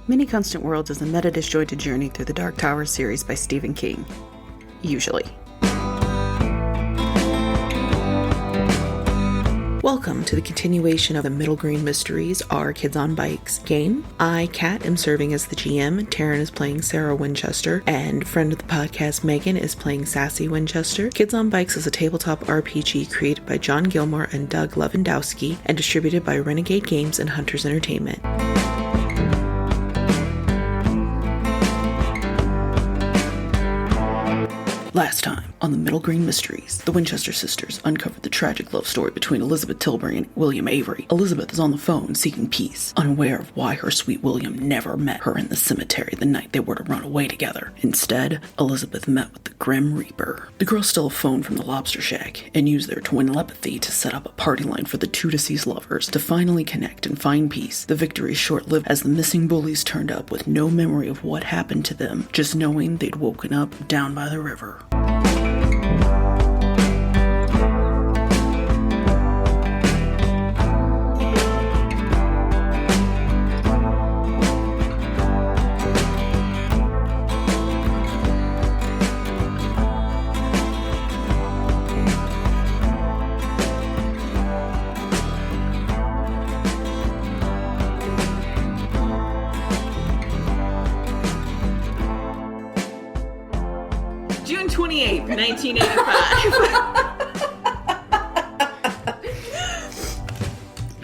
Many Constant Worlds is a meta-disjointed journey through the Dark Tower series by Stephen King. Usually. Welcome to the continuation of the Middle Green Mysteries, Our Kids on Bikes game. I, Kat, am serving as the GM, Taryn is playing Sarah Winchester, and friend of the podcast Megan is playing Sassy Winchester. Kids on Bikes is a tabletop RPG created by John Gilmore and Doug Lewandowski and distributed by Renegade Games and Hunters Entertainment. Last time, on the Middle Green Mysteries, the Winchester sisters uncovered the tragic love story between Elizabeth Tilbury and William Avery. Elizabeth is on the phone seeking peace, unaware of why her sweet William never met her in the cemetery the night they were to run away together. Instead, Elizabeth met with the Grim Reaper. The girls stole a phone from the Lobster Shack and used their telepathy to set up a party line for the two deceased lovers to finally connect and find peace. The victory is short-lived as the missing bullies turned up with no memory of what happened to them, just knowing they'd woken up down by the river. June 28th, 1985.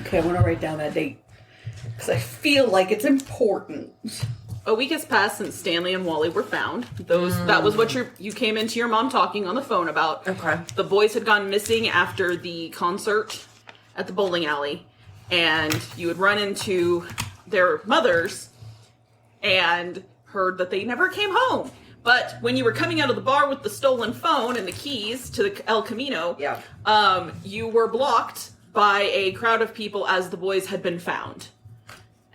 Okay, I want to write down that date because I feel like it's important. A week has passed since Stanley and Wally were found. That was what you came into your mom talking on the phone about. Okay. The boys had gone missing after the concert at the bowling alley, and you had run into their mothers and heard that they never came home. But when you were coming out of the bar with the stolen phone and the keys to the El Camino, you were blocked by a crowd of people as the boys had been found.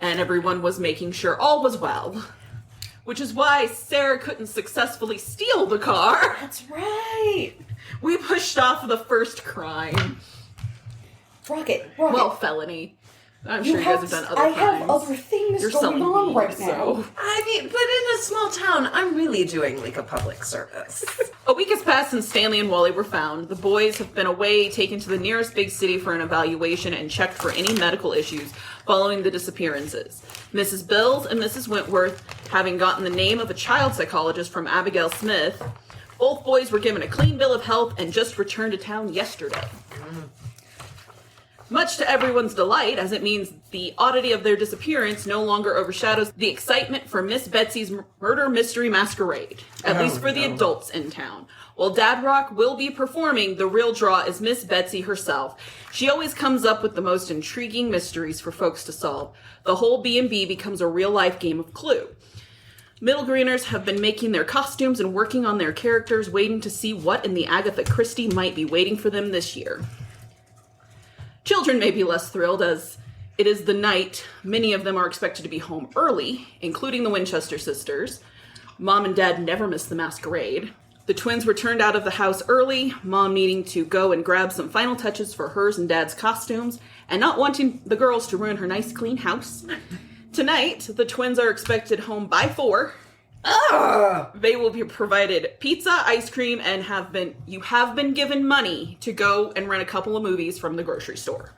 And everyone was making sure all was well. Which is why Sarah couldn't successfully steal the car. That's right. We pushed off the first crime. Rocket. Well, felony. I'm sure you guys have done other crimes. I have other things going on right now. I mean, but in a small town, I'm really doing like a public service. A week has passed since Stanley and Wally were found. The boys have been away, taken to the nearest big city for an evaluation and checked for any medical issues following the disappearances. Mrs. Bills and Mrs. Wentworth, having gotten the name of a child psychologist from Abigail Smith, both boys were given a clean bill of health and just returned to town yesterday. Much to everyone's delight, as it means the oddity of their disappearance no longer overshadows the excitement for Miss Betsy's murder mystery masquerade, at least for the adults in town. While Dad Rock will be performing, the real draw is Miss Betsy herself. She always comes up with the most intriguing mysteries for folks to solve. The whole B&B becomes a real-life game of Clue. Middle Greeners have been making their costumes and working on their characters, waiting to see what in the Agatha Christie might be waiting for them this year. Children may be less thrilled as it is the night many of them are expected to be home early, including the Winchester sisters. Mom and Dad never miss the masquerade. The twins were turned out of the house early, Mom needing to go and grab some final touches for hers and Dad's costumes, and not wanting the girls to ruin her nice clean house. Tonight, the twins are expected home by 4. They will be provided pizza, ice cream, and you have been given money to go and rent a couple of movies from the grocery store.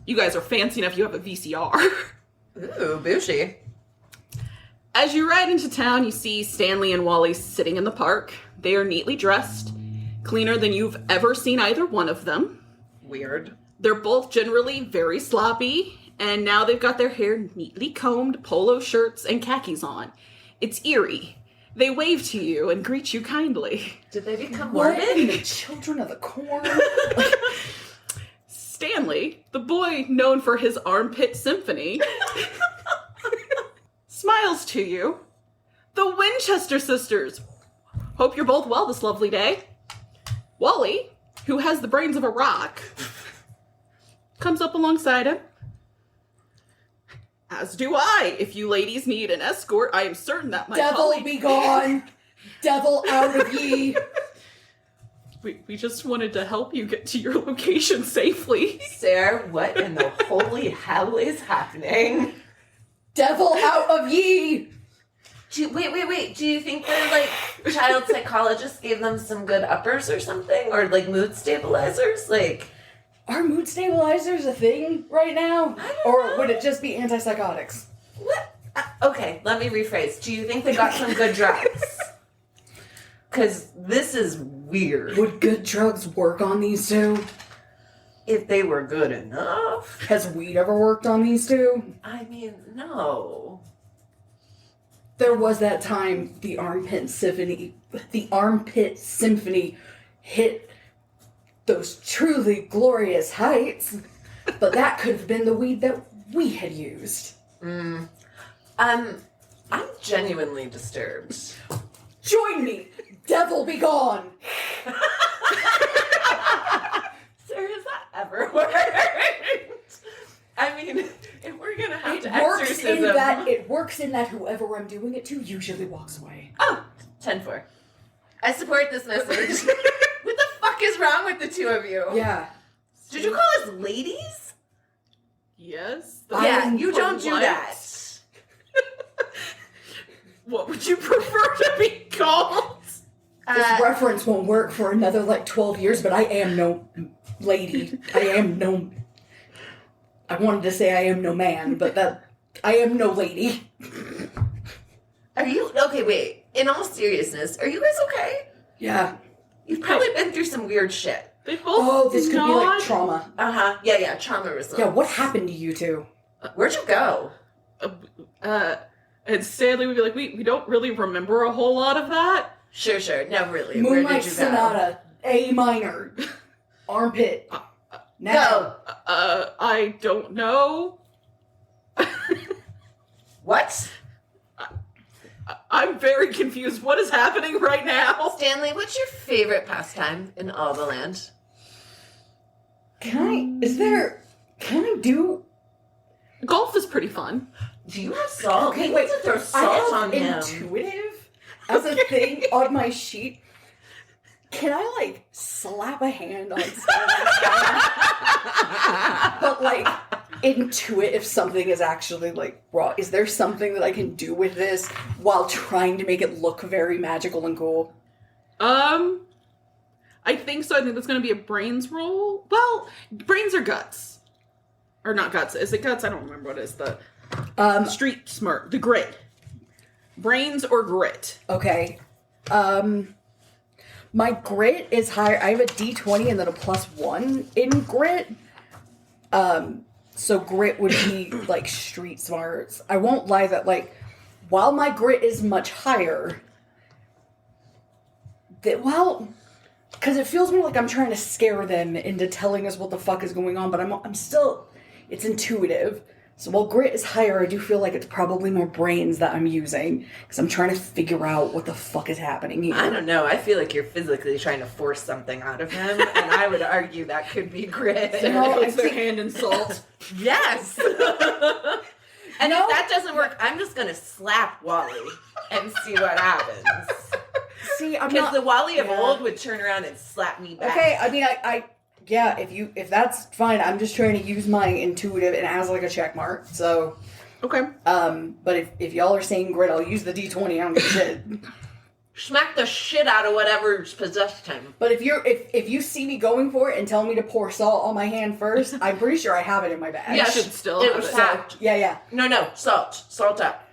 You guys are fancy enough you have a VCR. Ooh, bougie. As you ride into town, you see Stanley and Wally sitting in the park. They are neatly dressed, cleaner than you've ever seen either one of them. Weird. They're both generally very sloppy, and now they've got their hair neatly combed, polo shirts, and khakis on. It's eerie. They wave to you and greet you kindly. Did they become What morbid? in the children of the corn? Stanley, the boy known for his armpit symphony, smiles to you. The Winchester sisters. Hope you're both well this lovely day. Wally, who has the brains of a rock, comes up alongside him. As do I. If you ladies need an escort, I am certain that my Devil colleague... be gone! Devil out of ye! We just wanted to help you get to your location safely. Sarah, what in the holy hell is happening? Devil out of ye! Wait. Do you think their, like, child psychologist gave them some good uppers or something? Or, like, mood stabilizers? Like... Are mood stabilizers a thing right now? Or would it just be antipsychotics? What? Okay, let me rephrase. Do you think they got some good drugs? Because this is weird. Would good drugs work on these two? If they were good enough. Has weed ever worked on these two? I mean, no. There was that time the Armpit Symphony hit those truly glorious heights, but that could have been the weed that we had used. I'm genuinely disturbed. Join me! Devil be gone! Sir, has that ever worked? I mean, if we're gonna have to exorcism... It works in that whoever I'm doing it to usually walks away. Oh, 10-4. I support this message. What the fuck is wrong with the two of you? Yeah. Did you call us ladies? Yes. Yeah, you don't do polite. that. What would you prefer to be called? This reference won't work for another, 12 years, but I am no lady. I wanted to say I am no man, but I am no lady. Are you... Okay, wait. In all seriousness, are you guys okay? Yeah. You've probably been through some weird shit. They both Oh, this could be nod. trauma. Uh-huh. Yeah, trauma response. Yeah, what happened to you two? Where'd you go? And Stanley would be like, we don't really remember a whole lot of that. Sure. No, really. Moonlight Where did you go? Sonata, A minor, Armpit. Now. Go. I don't know. What? I'm very confused. What is happening right now? Stanley, what's your favorite pastime in all the land? Can I do... Golf is pretty fun. Do you have salt? Okay, We wait. need to throw I salt have on him. intuitive as a thing on my sheet. Can I, slap a hand on Stanley's hand? But, intuit if something is actually, raw. Is there something that I can do with this while trying to make it look very magical and cool? I think so. I think that's going to be a brains roll. Well, brains or guts. Or not guts. Is it guts? I don't remember what it is. The street smart. The grit. Brains or grit. Okay. My grit is higher. I have a D20 and then a +1 in grit. So grit would be, street smarts. I won't lie that, while my grit is much higher, because it feels more like I'm trying to scare them into telling us what the fuck is going on, but I'm still, it's intuitive. So while grit is higher, I do feel like it's probably more brains that I'm using, because I'm trying to figure out what the fuck is happening here. I don't know. I feel like you're physically trying to force something out of him, and I would argue that could be grit. No, Puts their hand in salt. Yes! And if that doesn't work, I'm just gonna slap Wally and see what happens. See, I'm Because not... the Wally of Yeah. old would turn around and slap me back. Okay, I mean, yeah, if that's fine, I'm just trying to use my intuitive and it has a check mark, so... Okay. But if y'all are saying grit, I'll use the D20, I don't give a shit. Smack the shit out of whatever's possessed him. But if you see me going for it and tell me to pour salt on my hand first, I'm pretty sure I have it in my bag. You should still it have was it. packed. Yeah. No, salt up.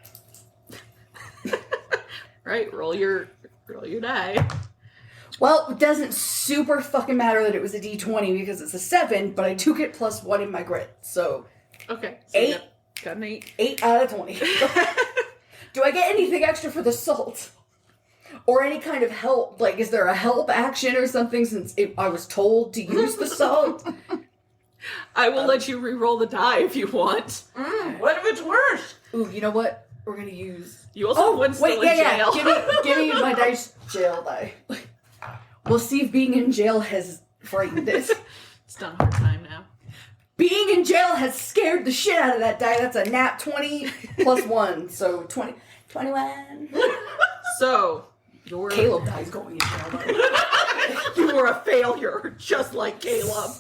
Right, roll your die. Well, it doesn't super fucking matter that it was a D20 because it's a 7, but I do get +1 in my grit, so... Okay. So 8. Got an 8. 8 out of 20. Do I get anything extra for the salt? Or any kind of help? Is there a help action or something since I was told to use the salt? I will let you re-roll the die if you want. What if it's worse? Ooh, you know what? We're gonna use... You also have one still in jail. Give me my dice jail die. We'll see if being in jail has frightened it. It's done a hard time now. Being in jail has scared the shit out of that die. That's a nat 20 +1, so 21. So, your... Caleb die's going in jail, though. You were a failure, just like Caleb.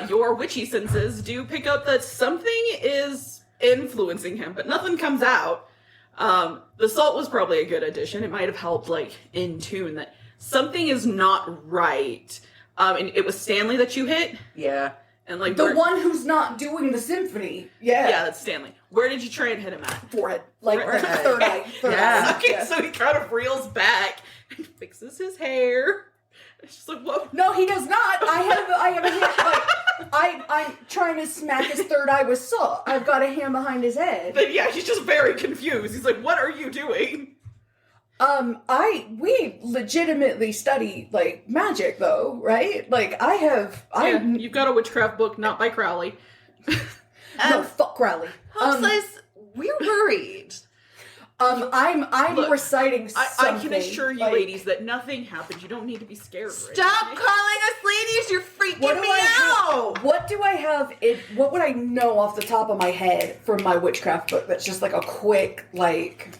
your witchy senses do pick up that something is influencing him, but nothing comes out. The salt was probably a good addition. It might have helped, like, in tune that something is not right. And it was Stanley that you hit? Yeah. And like the one who's not doing the symphony. Yeah. Yeah, that's Stanley. Where did you try and hit him at? Forehead. Like, Forehead. third eye. Third eye. Okay, Yeah. so he kind of reels back and fixes his hair. It's just like, whoa. No, he does not. I have a hand, like, I'm trying to smack his third eye with salt. I've got a hand behind his head. But yeah, he's just very confused. He's like, what are you doing? We legitimately study, like, magic, though, right? Like, You've got a witchcraft book, not by Crowley. No, fuck Crowley. Home Slice, we're worried. I'm Look, reciting something. I can assure you, like, ladies, that nothing happened. You don't need to be scared. Stop calling us ladies. You're freaking me out. What do I have? What would I know off the top of my head from my witchcraft book that's just like a quick, like...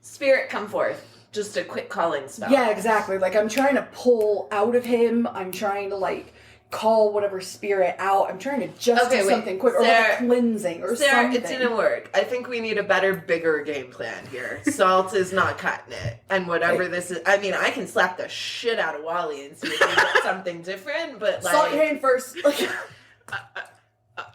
Spirit, come forth. Just a quick calling spell. Yeah, exactly. Like, I'm trying to pull out of him. I'm trying to, like, call whatever spirit out. I'm trying to just do something quick. Or like a cleansing or Sarah, something. it didn't work. I think we need a better, bigger game plan here. Salt is not cutting it. And whatever this is... I mean, I can slap the shit out of Wally and see if we get something different, but like... Salt your hand first.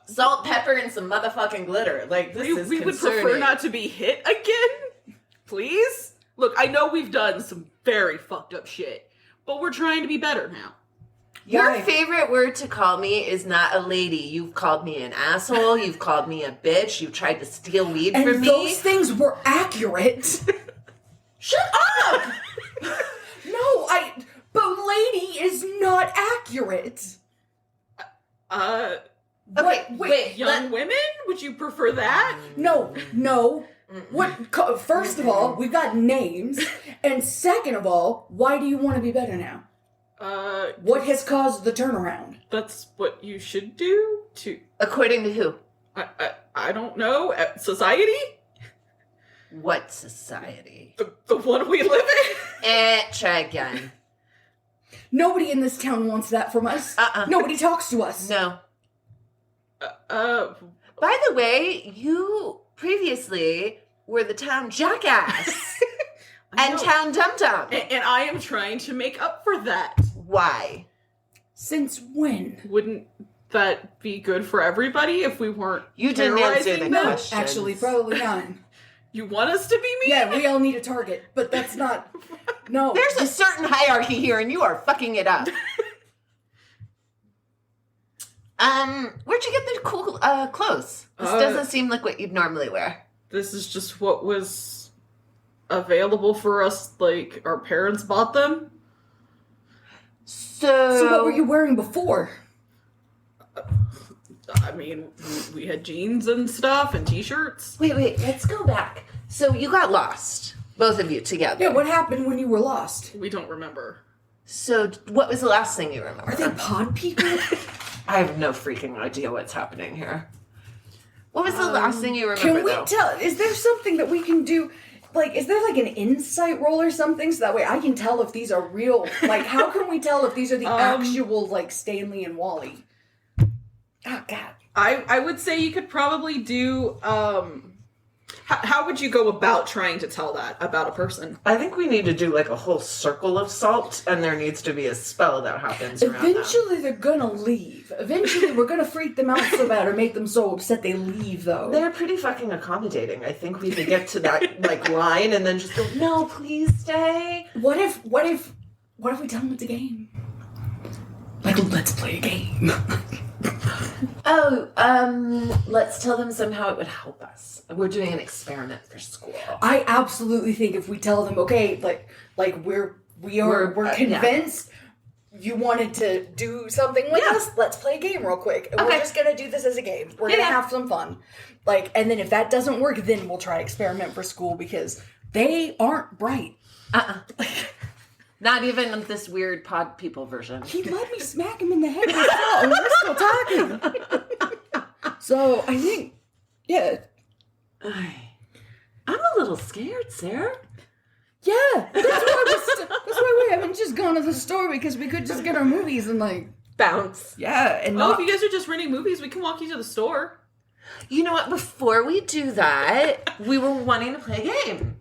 Salt, pepper, and some motherfucking glitter. Like, this is we would concerning. prefer not to be hit again. Please? Look, I know we've done some very fucked up shit, but we're trying to be better now. Your Why? favorite word to call me is not a lady. You've called me an asshole. You've called me a bitch. You've tried to steal weed And from me. those things were accurate. Shut up! But lady is not accurate. Okay, wait. Young women? Would you prefer that? No. First of all, we've got names. And second of all, why do you want to be better now? What has caused the turnaround? That's what you should do to... According to who? I don't know. Society? What society? The one we live in? Try again. Nobody in this town wants that from us. Nobody talks to us. No. By the way, you previously were the town jackass and town dum-dum. And I am trying to make up for that. Why? Since when? Wouldn't that be good for everybody if we weren't You didn't answer the No, question. actually, probably not. You want us to be mean? Yeah, we all need a target, but that's not... No. There's a certain hierarchy here, and you are fucking it up. Where'd you get the cool clothes? This doesn't seem like what you'd normally wear. This is just what was available for us, like, our parents bought them. So what were you wearing before? I mean, we had jeans and stuff and t-shirts. Wait, let's go back. So you got lost, both of you together. Yeah, what happened when you were lost? We don't remember. So what was the last thing you remember? Are they pod people? I have no freaking idea what's happening here. What was the last thing you remember, Can we tell? Is there something that we can do? Like, is there like an insight roll or something so that way I can tell if these are real? Like, how can we tell if these are the actual, like, Stanley and Wally? Oh, God. I would say you could probably do, how would you go about trying to tell that about a person? I think we need to do like a whole circle of salt, and there needs to be a spell that happens around them. Eventually they're gonna leave. Eventually we're gonna freak them out so bad or make them so upset they leave, though. They're pretty fucking accommodating. I think we could get to that like line and then just go, no, please stay. What if we tell them it's a game? Like, let's play a game. Let's tell them somehow it would help us. We're doing an experiment for school. I absolutely think if we tell them, okay, like we're convinced you wanted to do something with us, let's play a game real quick. And we're just gonna do this as a game. We're gonna have some fun. Like, and then if that doesn't work, then we'll try experiment for school because they aren't bright. Not even this weird pod people version. He let me smack him in the head with salt, and we're still talking. So I think, yeah. I'm a little scared, Sarah. Yeah, that's why we haven't just gone to the store, because we could just get our movies and like Bounce. yeah, and Oh, not. if you guys are just renting movies, we can walk you to the store. You know what? Before we do that, we were wanting to play a game.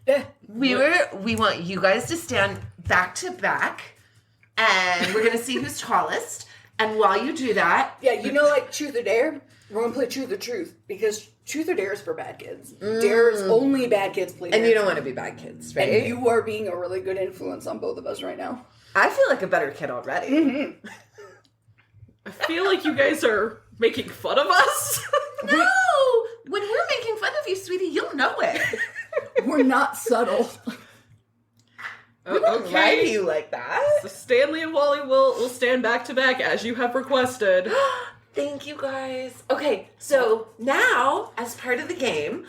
Yeah. We want you guys to stand back to back, and we're gonna see who's tallest. And while you do that, Yeah, you know, like Truth or Dare? We're gonna play Truth or Truth, because Truth or Dare is for bad kids. Dare's only bad kids play Dare. and you don't want to be bad kids, right? And you are being a really good influence on both of us right now. I feel like a better kid already. Mm-hmm. I feel like you guys are making fun of us. No, when we're making fun of you, sweetie, you'll know it. We're not subtle. We don't lie to you like that. So Stanley and Wally will stand back to back as you have requested. Thank you guys. Okay, so now, as part of the game,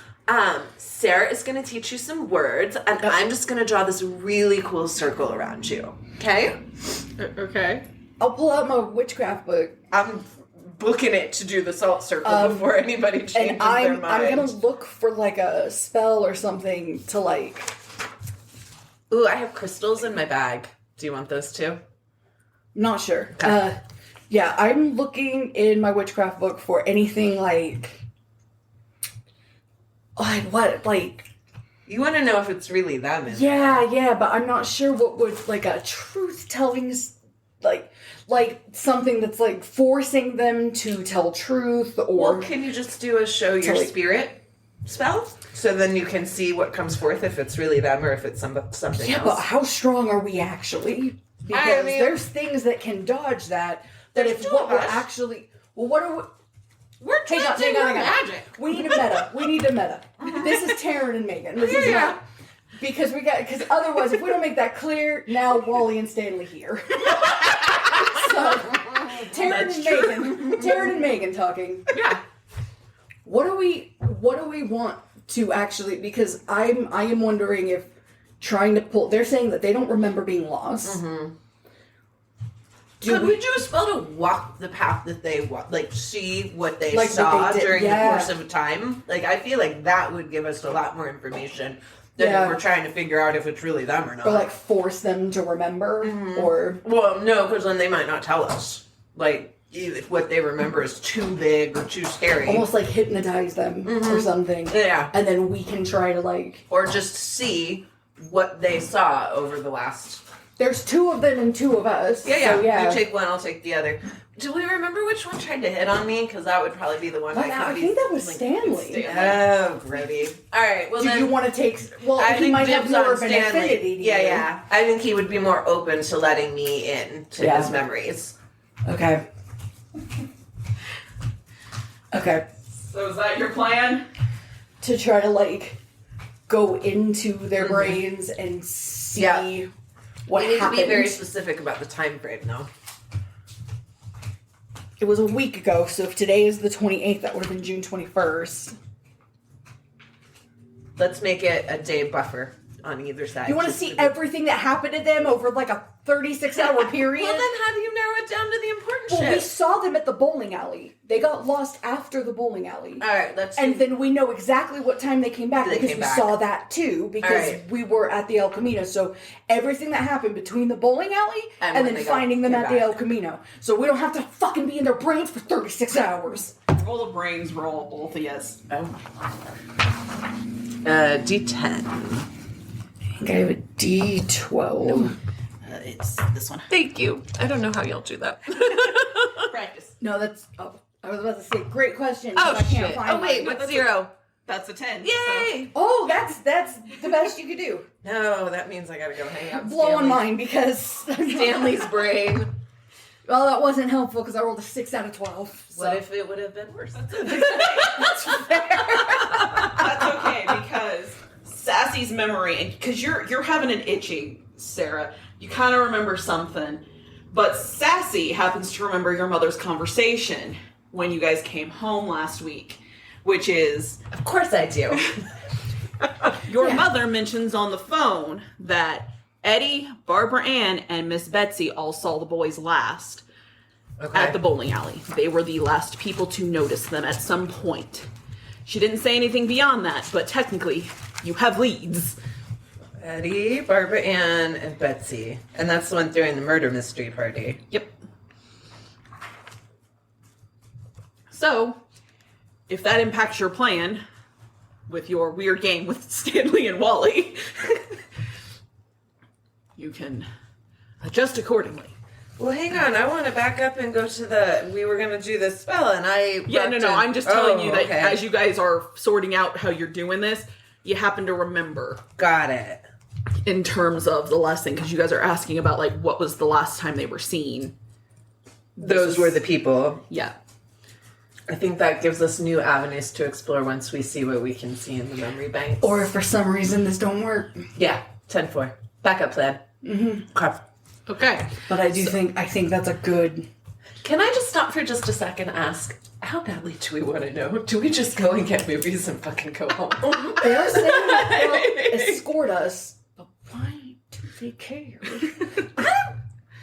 Sarah is going to teach you some words, and I'm just going to draw this really cool circle around you. Okay? Okay. I'll pull out my witchcraft book, I'm booking it to do the salt circle before anybody changes and their I'm mind. gonna look for like a spell or something to like. Ooh, I have crystals in my bag. Do you want those too? Not sure. Yeah, I'm looking in my witchcraft book for anything like what like. You want to know if it's really them. Yeah, but I'm not sure what would like a truth telling like something that's like forcing them to tell truth, or Well, can you just do a show your like- spirit spell? So then you can see what comes forth, if it's really them or if it's something yeah, else. but how strong are we actually? Because there's things that can dodge that. But There's if two what of we're us. actually, well, what are we? We're Hang on, trying hang to on, hang on. magic. We need a meta. This is Taryn and Megan. This is not because otherwise, if we don't make that clear, now Wally and Stanley here. So Taryn and Megan talking. Yeah. What do we want to actually? Because I am wondering if trying to pull. They're saying that they don't remember being lost. Mm-hmm. Do we do a spell to walk the path that they walk, like see what they Like saw what they did, during yeah. the course of time? Like, I feel like that would give us a lot more information than Yeah. if we're trying to figure out if it's really them or not. or like force them to remember, or Well, no, because then they might not tell us. Like, if what they remember is too big or too scary. almost like hypnotize them or something. Yeah. And then we can try to like. Or just see what they saw over the last... There's two of them and two of us. Yeah. So, yeah. You take one, I'll take the other. Do we remember which one tried to hit on me? Because that would probably be the one Well, I think that was Stanley. Oh, Grady. All right, well Do then... you want to take? Well, I he think might have dibs more on of an Stanley. affinity to you. Yeah. I think he would be more open to letting me in to Yeah. his memories. Okay. Okay. So is that your plan? To try to like go into their brains and see Yeah. what We need happened. to be very specific about the time frame, though. It was a week ago, so if today is the 28th, that would have been June 21st. Let's make it a day buffer on either side. You want to just see be- everything that happened to them over like a 36-hour period? Well, then how do you narrow it down to the important Well, we shit? saw them at the bowling alley. They got lost after the bowling alley. All right, let's. And then we know exactly what time they came back They because came we back. saw that too because Alright. we were at the El Camino. So everything that happened between the bowling alley And and when then they finding them came at the back. El Camino. So we don't have to fucking be in their brains for 36 hours. Roll the brains roll, both of yes. D10. I think I have a D12. It's this one. Thank you. I don't know how y'all do that. Practice. No, that's. Oh, I was about to say, great question. Oh, but I can't shit. find Oh, wait, mine. what's 0? That's a 10. Yay! Oh, that's the best you could do. No, that means I gotta go hang out. with Blow on Stanley. mine because Stanley's brain. Well, that wasn't helpful because I rolled a 6 out of 12. So. What if it would have been worse? That's okay because Sassy's memory, and because you're having an itching, Sarah, you kind of remember something, but Sassy happens to remember your mother's conversation when you guys came home last week, which is Of course I do. your mother mentions on the phone that Eddie, Barbara Ann, and Miss Betsy all saw the boys last at the bowling alley. They were the last people to notice them at some point. She didn't say anything beyond that, but technically, you have leads. Betty, Barbara Ann, and Betsy. And that's the one throwing the murder mystery party. Yep. So, if that impacts your plan with your weird game with Stanley and Wally, you can adjust accordingly. Well, hang on. I want to back up and go to we were going to do this spell, and I... Yeah, no, I'm just telling you that okay. as you guys are sorting out how you're doing this, you happen to remember. Got it. In terms of the last thing, because you guys are asking about, like, what was the last time they were seen. Those were the people. Yeah. I think that gives us new avenues to explore once we see what we can see in the memory banks. Or if for some reason this don't work. Yeah, 10-4. Backup plan. Okay. Okay. But I think that's a good... Can I just stop for just a second and ask, how badly do we want to know? Do we just go and get movies and fucking go home? They are saying that they'll escort us, but why do they care?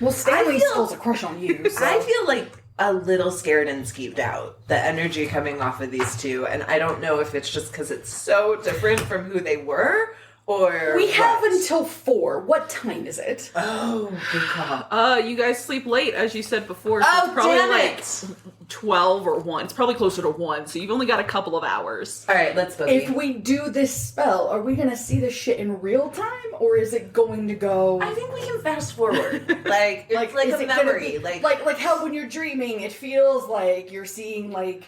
Well, Stanley still has a crush on you, so... I feel like a little scared and skeeved out, the energy coming off of these two, and I don't know if it's just because it's so different from who they were, or We have what. until 4. What time is it? Oh, good call. You guys sleep late, as you said before, so Oh, it's probably damn like it. 12 or 1. It's probably closer to 1, so you've only got a couple of hours. All right, let's boogie. If we do this spell, are we gonna see this shit in real time, or is it going to go... I think we can fast forward. like it's like is a it gonna memory, be- like how when you're dreaming, it feels like you're seeing, like,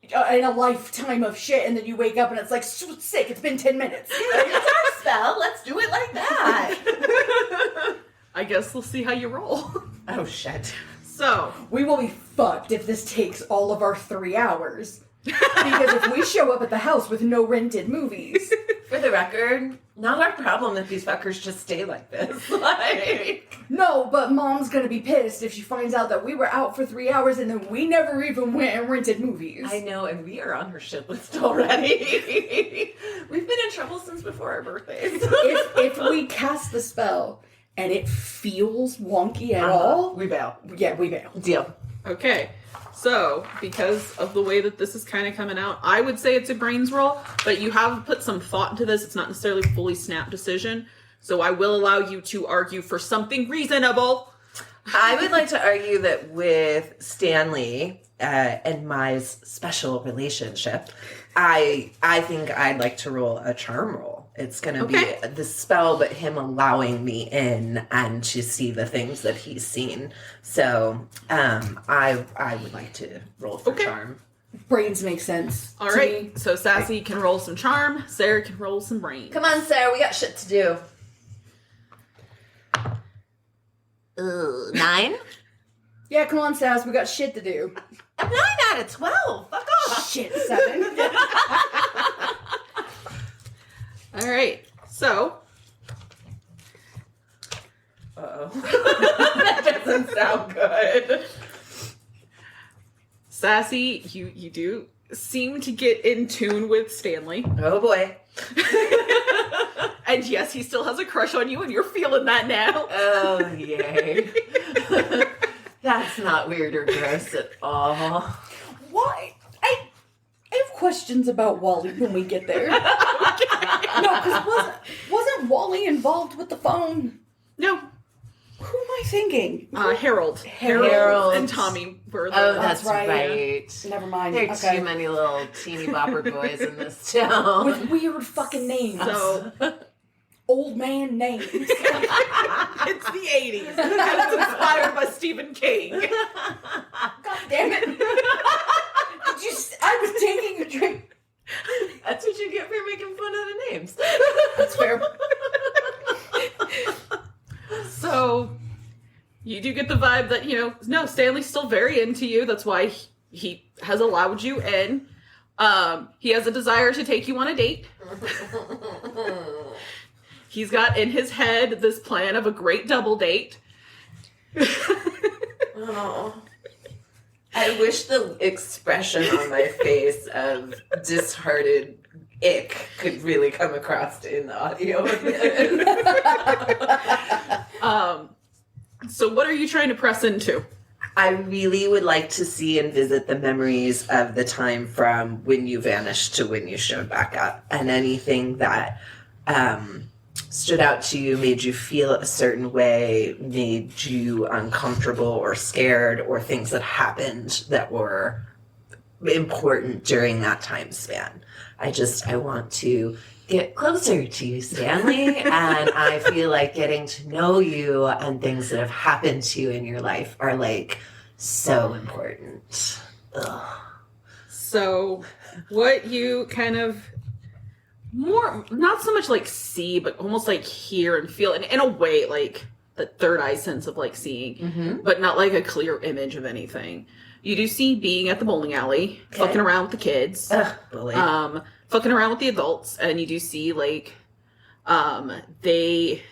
in a lifetime of shit, and then you wake up and it's like, sick, it's been 10 minutes. it's our spell. Let's do it like that. I guess we'll see how you roll. Oh shit. So, We will be fucked if this takes all of our 3 hours. Because if we show up at the house with no rented movies... For the record, not our problem if these fuckers just stay like this. Like, No, but Mom's gonna be pissed if she finds out that we were out for 3 hours and then we never even went and rented movies. I know, and we are on her shit list already. We've been in trouble since before our birthdays. If we cast the spell and it feels wonky at all, we bail. yeah, we bail. Deal. okay. So, because of the way that this is kind of coming out, I would say it's a brains roll, but you have put some thought into this. It's not necessarily a fully snap decision. So I will allow you to argue for something reasonable. I would like to argue that with Stanley and my special relationship, I think I'd like to roll a charm roll. It's going to Okay. be the spell, but him allowing me in and to see the things that he's seen. So I would like to roll for Okay. charm. Brains make sense. All to right. me. So Sassy can roll some charm. Sarah can roll some brains. Come on, Sarah, we got shit to do. 9? Yeah, come on, Sass, we got shit to do. A 9 out of 12. Fuck off. Shit, 7. All right. So, That doesn't sound good. Sassy, you do seem to get in tune with Stanley. Oh boy. And yes, he still has a crush on you, and you're feeling that now. Oh, yay. That's not weird or gross at all. Why? I have questions about Wally when we get there. No, because wasn't Wally involved with the phone? No, Who am I thinking? Harold. Harold. And Tommy were the... Oh, That's that's right. right. Never mind. There are Okay. too many little teeny bopper boys in this town. With weird fucking names. So, Old man names. it's the 80s. And it's inspired by Stephen King. God damn it. I was taking a drink. That's what you get for making fun of the names. That's fair. So, you do get the vibe that, no, Stanley's still very into you. That's why he has allowed you in. He has a desire to take you on a date. He's got in his head this plan of a great double date. Oh. I wish the expression on my face of disheartened ick could really come across in the audio. So what are you trying to press into? I really would like to see and visit the memories of the time from when you vanished to when you showed back up, and anything that stood out to you, made you feel a certain way, made you uncomfortable or scared, or things that happened that were important during that time span. I want to get closer to you, Stanley, and I feel like getting to know you and things that have happened to you in your life are like so important. Ugh. So, what you kind of more, not so much like see, but almost like hear and feel, and in a way, like the third eye sense of like seeing, but not like a clear image of anything. You do see being at the bowling alley, fucking around with the kids, Bully. fucking around with the adults, and you do see like, they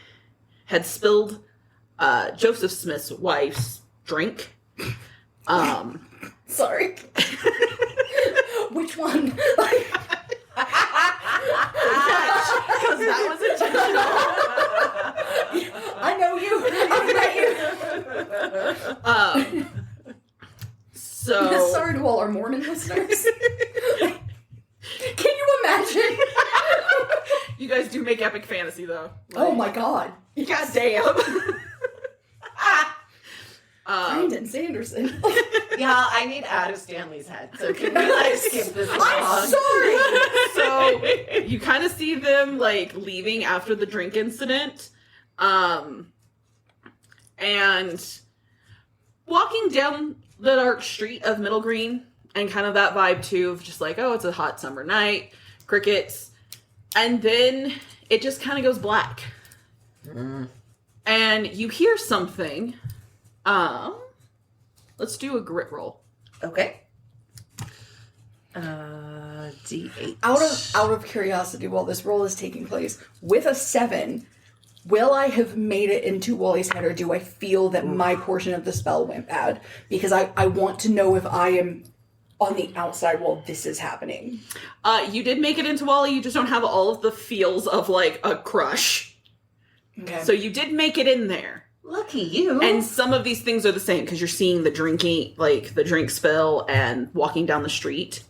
had spilled, Joseph Smith's wife's drink. Sorry. Which one? Like, Because that was intentional. I know you. I met you. So Sorry to all our Mormon listeners. Can you imagine? you guys do make epic fantasy though. Oh my god. God damn. Brandon Sanderson. Yeah, I need out of Stanley's head. So can we like skip this along? I'm sorry. So you kind of see them like leaving after the drink incident, and walking down the dark street of Middle Green, and kind of that vibe too of just like, oh, it's a hot summer night, crickets, and then it just kind of goes black, and you hear something. Let's do a grit roll. Okay. D8. Out of curiosity, while this roll is taking place, with a 7, will I have made it into Wally's head, or do I feel that my portion of the spell went bad? Because I want to know if I am on the outside while this is happening. You did make it into Wally, you just don't have all of the feels of like a crush. Okay. So you did make it in there. Lucky you. And some of these things are the same because you're seeing the drinking, like the drink spill and walking down the street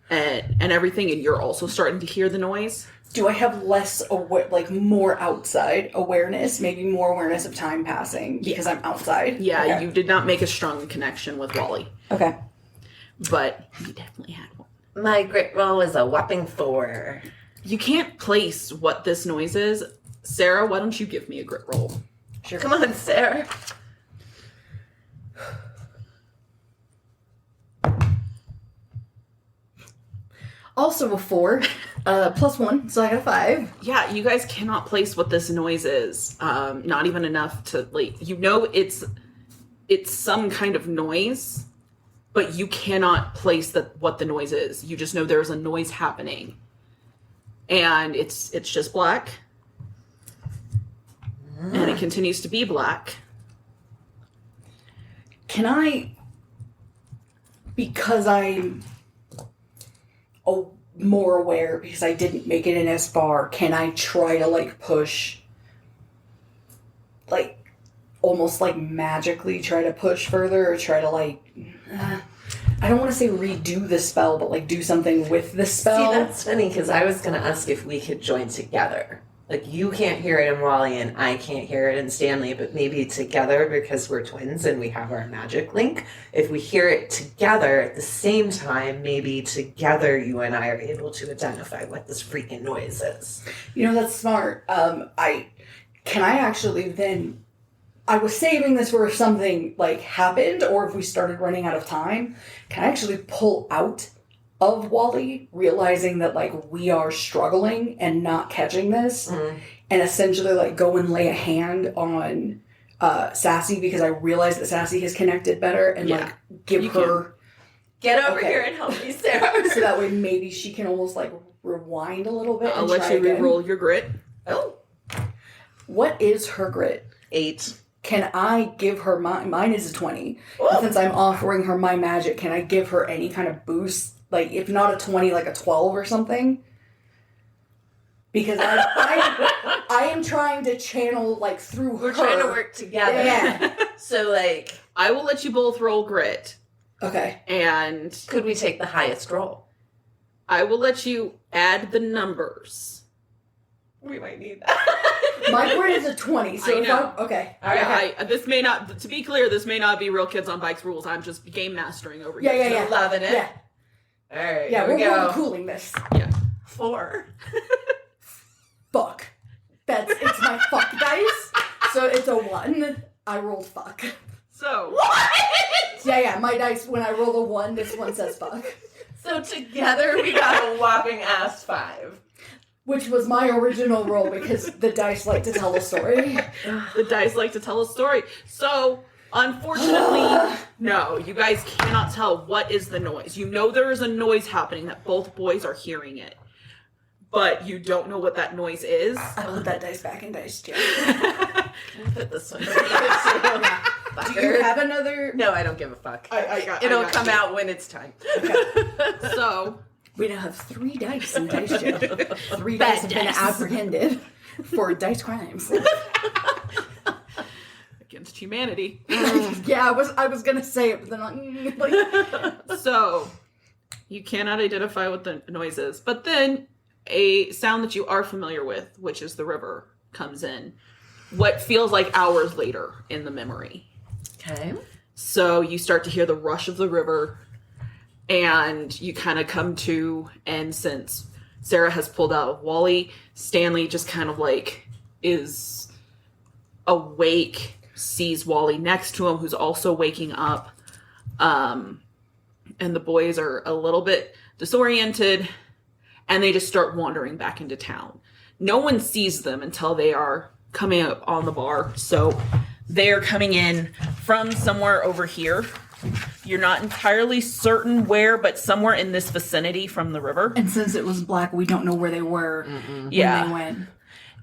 and everything, and you're also starting to hear the noise. Do I have less more outside awareness, maybe more awareness of time passing because I'm outside? Yeah, Okay. you did not make a strong connection with Wally, Okay. but you definitely had one. My grit roll is a whopping 4. You can't place what this noise is. Sarah, why don't you give me a grit roll? Sure. Come on, Sarah. Also a 4, +1, so I got a 5. Yeah, you guys cannot place what this noise is. Not even enough to like. You know, it's some kind of noise, but you cannot place what the noise is. You just know there's a noise happening, and it's just black, and it continues to be black. Can I, because I'm more aware, because I didn't make it in as far, can I try to push, almost magically try to push further, or try to I don't want to say redo the spell, but do something with the spell? See, that's funny because I was going to ask if we could join together. You can't hear it in Wally and I can't hear it in Stanley, but maybe together because we're twins and we have our magic link. If we hear it together at the same time, maybe together you and I are able to identify what this freaking noise is. That's smart. Can I actually then, I was saving this for if something happened or if we started running out of time. Can I actually pull out of Wally, realizing that we are struggling and not catching this, and essentially go and lay a hand on Sassy, because I realize that Sassy has connected better, and give her get over here and help me, Sarah. So that way maybe she can almost rewind a little bit. I'll and let try you again. re-roll your grit. Oh. What is her grit? 8. Can I give her mine is a 20. Whoa. And since I'm offering her my magic, can I give her any kind of boost? If not a 20, a 12 or something? Because I am trying to channel through her. We're trying to work together. Yeah. So I will let you both roll grit. Okay. And could we take the highest roll? I will let you add the numbers. We might need that. My grade is a 20, so I if know. okay. This may not, to be clear, this may not be Real Kids on Bikes rules. I'm just game mastering over here. Yeah. Loving it. Yeah. All right. Yeah, here we we're go. cooling this. Yeah. 4. Fuck. It's my fuck dice. So it's a 1. I rolled fuck. So. Yeah, my dice, when I roll a 1, this one says fuck. So together we got a whopping ass 5. Which was my original roll because the dice like to tell a story. The dice like to tell a story. So, unfortunately, no, you guys cannot tell what is the noise. You know there is a noise happening, that both boys are hearing it. But you don't know what that noise is. I put that dice back in dice jail. Put this one. Do you have another? No, I don't give a fuck. It'll It'll come out when it's time. So, We now have 3 dice in dice jail. 3 dice have been apprehended for dice crimes. against humanity. Yeah, I was gonna say it, but then I'm like So, you cannot identify what the noise is. But then, a sound that you are familiar with, which is the river, comes in. What feels like hours later in the memory. Okay. So you start to hear the rush of the river, and you kind of come to, and since Sarah has pulled out of Wally, Stanley just kind of like is awake, sees Wally next to him, who's also waking up. And the boys are a little bit disoriented, and they just start wandering back into town. No one sees them until they are coming up on the bar. So they're coming in from somewhere over here. You're not entirely certain where, but somewhere in this vicinity from the river. and since it was black, we don't know where they were when Yeah. they went.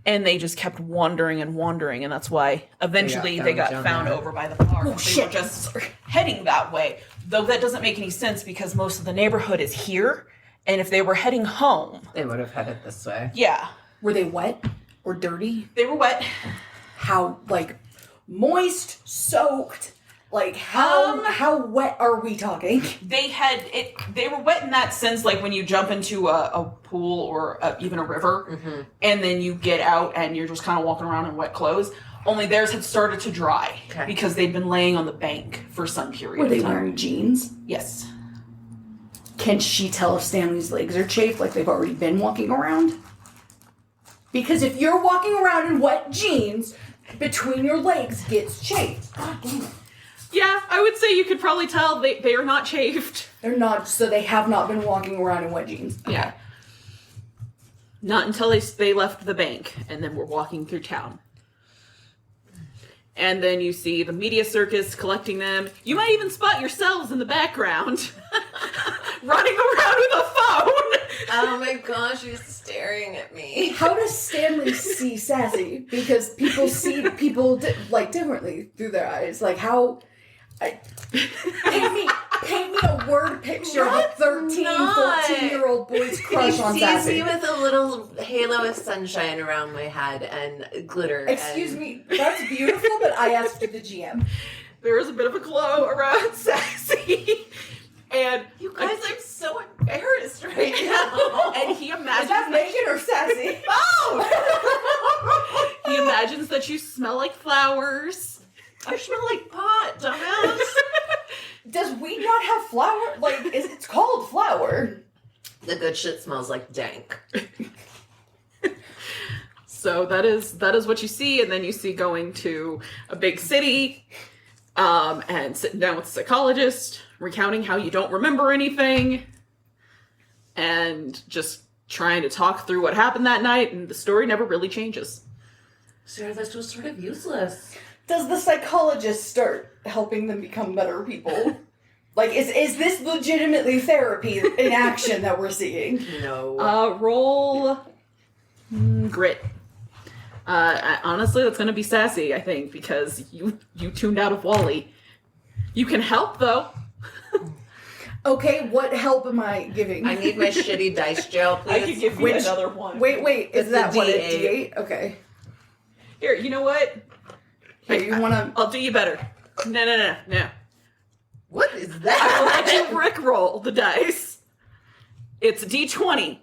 And they just kept wandering, and that's why eventually they got down found there. over by the bar. Oh, They shit. were just heading that way. Though that doesn't make any sense because most of the neighborhood is here. And if they were heading home, They would have headed this way. yeah, Were they wet or dirty? they were wet. How like moist, soaked? Like how wet are we talking? They were wet in that sense, like when you jump into a pool or even a river, and then you get out and you're just kind of walking around in wet clothes. Only theirs had started to dry because they'd been laying on the bank for some period Were they of time. wearing jeans? Yes. Can she tell if Stanley's legs are chafed like they've already been walking around? Because if you're walking around in wet jeans, between your legs gets chafed. God damn it. Yeah, I would say you could probably tell they are not chafed. They're not, so they have not been walking around in wet jeans. Yeah. Not until they left the bank and then were walking through town. And then you see the media circus collecting them. You might even spot yourselves in the background. Running around with a phone. Oh my gosh, he's staring at me. How does Stanley see Sassy? Because people see people differently through their eyes. Like how... Paint me a word picture of a 13, not. 14-year-old boy's crush He on sees Sassy. me with a little halo of sunshine around my head and glitter. Excuse and... me, that's beautiful, but I asked for the GM. There is a bit of a glow around Sassy. And You guys, I'm so embarrassed right now. and he imagines Is that Megan or Sassy? he imagines that you smell like flowers. I smell like pot, dumbass. Does weed not have flower? Like, it's called flower. The good shit smells like dank. So that is what you see, and then you see going to a big city, and sitting down with a psychologist, recounting how you don't remember anything, and just trying to talk through what happened that night, and the story never really changes. Sarah, this was sort of useless. Does the psychologist start helping them become better people? Like, is this legitimately therapy in action that we're seeing? No. Roll grit. Honestly, that's going to be Sassy, I think, because you tuned out of Wally. You can help, though. Okay, what help am I giving? I need my shitty dice jail, please. I could give you another one. Wait, is It's that a what, a D8? D8? Okay. Here, you know what? Here, you wanna... I'll do you better. No. What is I will that? let you rickroll the dice. It's a D20.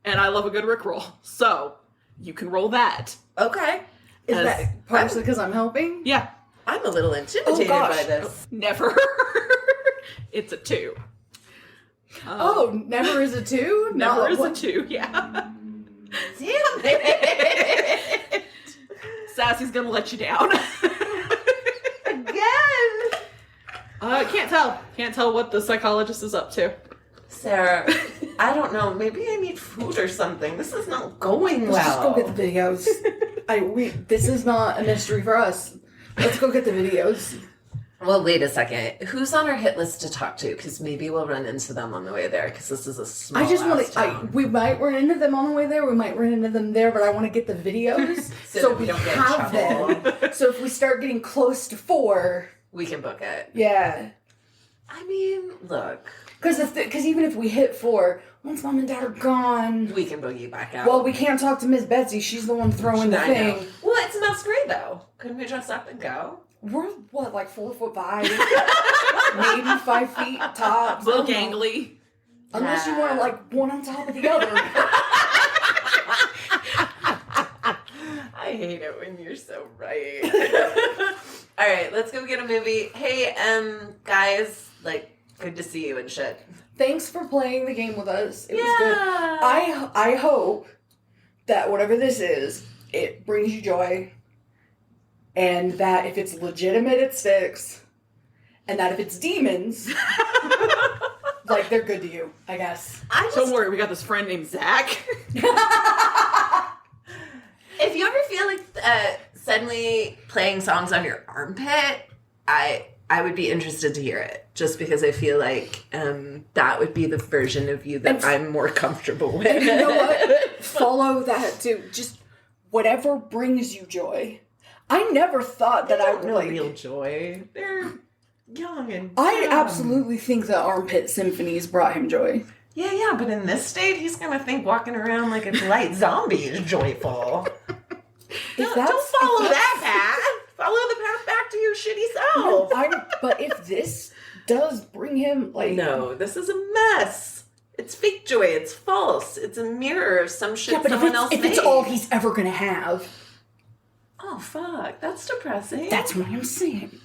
And I love a good rickroll. So, You can roll that. Okay. Is As- that partially because I'm helping? Yeah. I'm a little intimidated gosh. by this. Never. It's a 2. Oh, never is a 2? Never is a one. 2, yeah. Damn it. Sassy's gonna let you down. Again. Can't tell what the psychologist is up to. Sarah, I don't know. Maybe I need food or something. This is not going Let's just well. go get the videos. This is not a mystery for us. Let's go get the videos. Well, wait a second. Who's on our hit list to talk to? Because maybe we'll run into them on the way there. Because this is a small. I just want ass to. town. We might run into them on the way there. We might run into them there, but I want to get the videos So that we don't get in have them. So if we start getting close to 4, We can book it. yeah. I mean, look, Because even if we hit 4, once Mom and Dad are gone, we can boogie back out. well, we can't talk to Miss Betsy. She's the one throwing the I know. thing. Well, it's a Masquerade though. Couldn't we dress up and go? We're what, like 4'5", maybe 5 feet tops. A little I don't know. gangly. Unless you want like one on top of the other. I hate it when you're so right. All right, let's go get a movie. Hey, guys, like, good to see you and shit. Thanks for playing the game with us. It was good. Yeah. I hope that whatever this is, it brings you joy. And that if it's legitimate, it sticks. And that if it's demons, like, they're good to you, I guess. Don't worry, we got this friend named Zach. If you ever feel like suddenly playing songs on your armpit, I would be interested to hear it. Just because I feel like that would be the version of you that I'm more comfortable with. And you know what? Follow that too. Just whatever brings you joy. I never thought that I would know like. real joy. They're young and I dumb. absolutely think the Armpit Symphonies brought him joy. Yeah, but in this state, he's gonna think walking around like a polite zombie is joyful. Don't follow that path. Follow the path back to your shitty self. But if this does bring him like No, this is a mess. It's fake joy. It's false. It's a mirror of some shit yeah, but someone else if made. it's all he's ever gonna have, Oh, fuck. That's depressing. that's what I'm saying.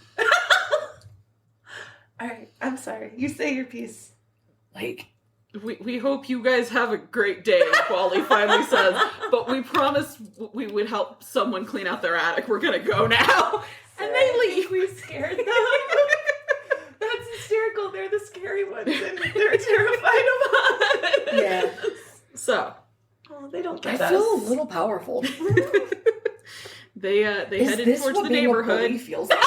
All right. I'm sorry. You say your piece. Like, We hope you guys have a great day, Wally finally says. But we promised we would help someone clean out their attic. We're gonna go now. And they leave. We scared them. That's hysterical. They're the scary ones, and they're terrified of us. yeah, So, oh, they don't get I us. feel a little powerful. They Is headed this towards what the being a bully neighborhood. feels like?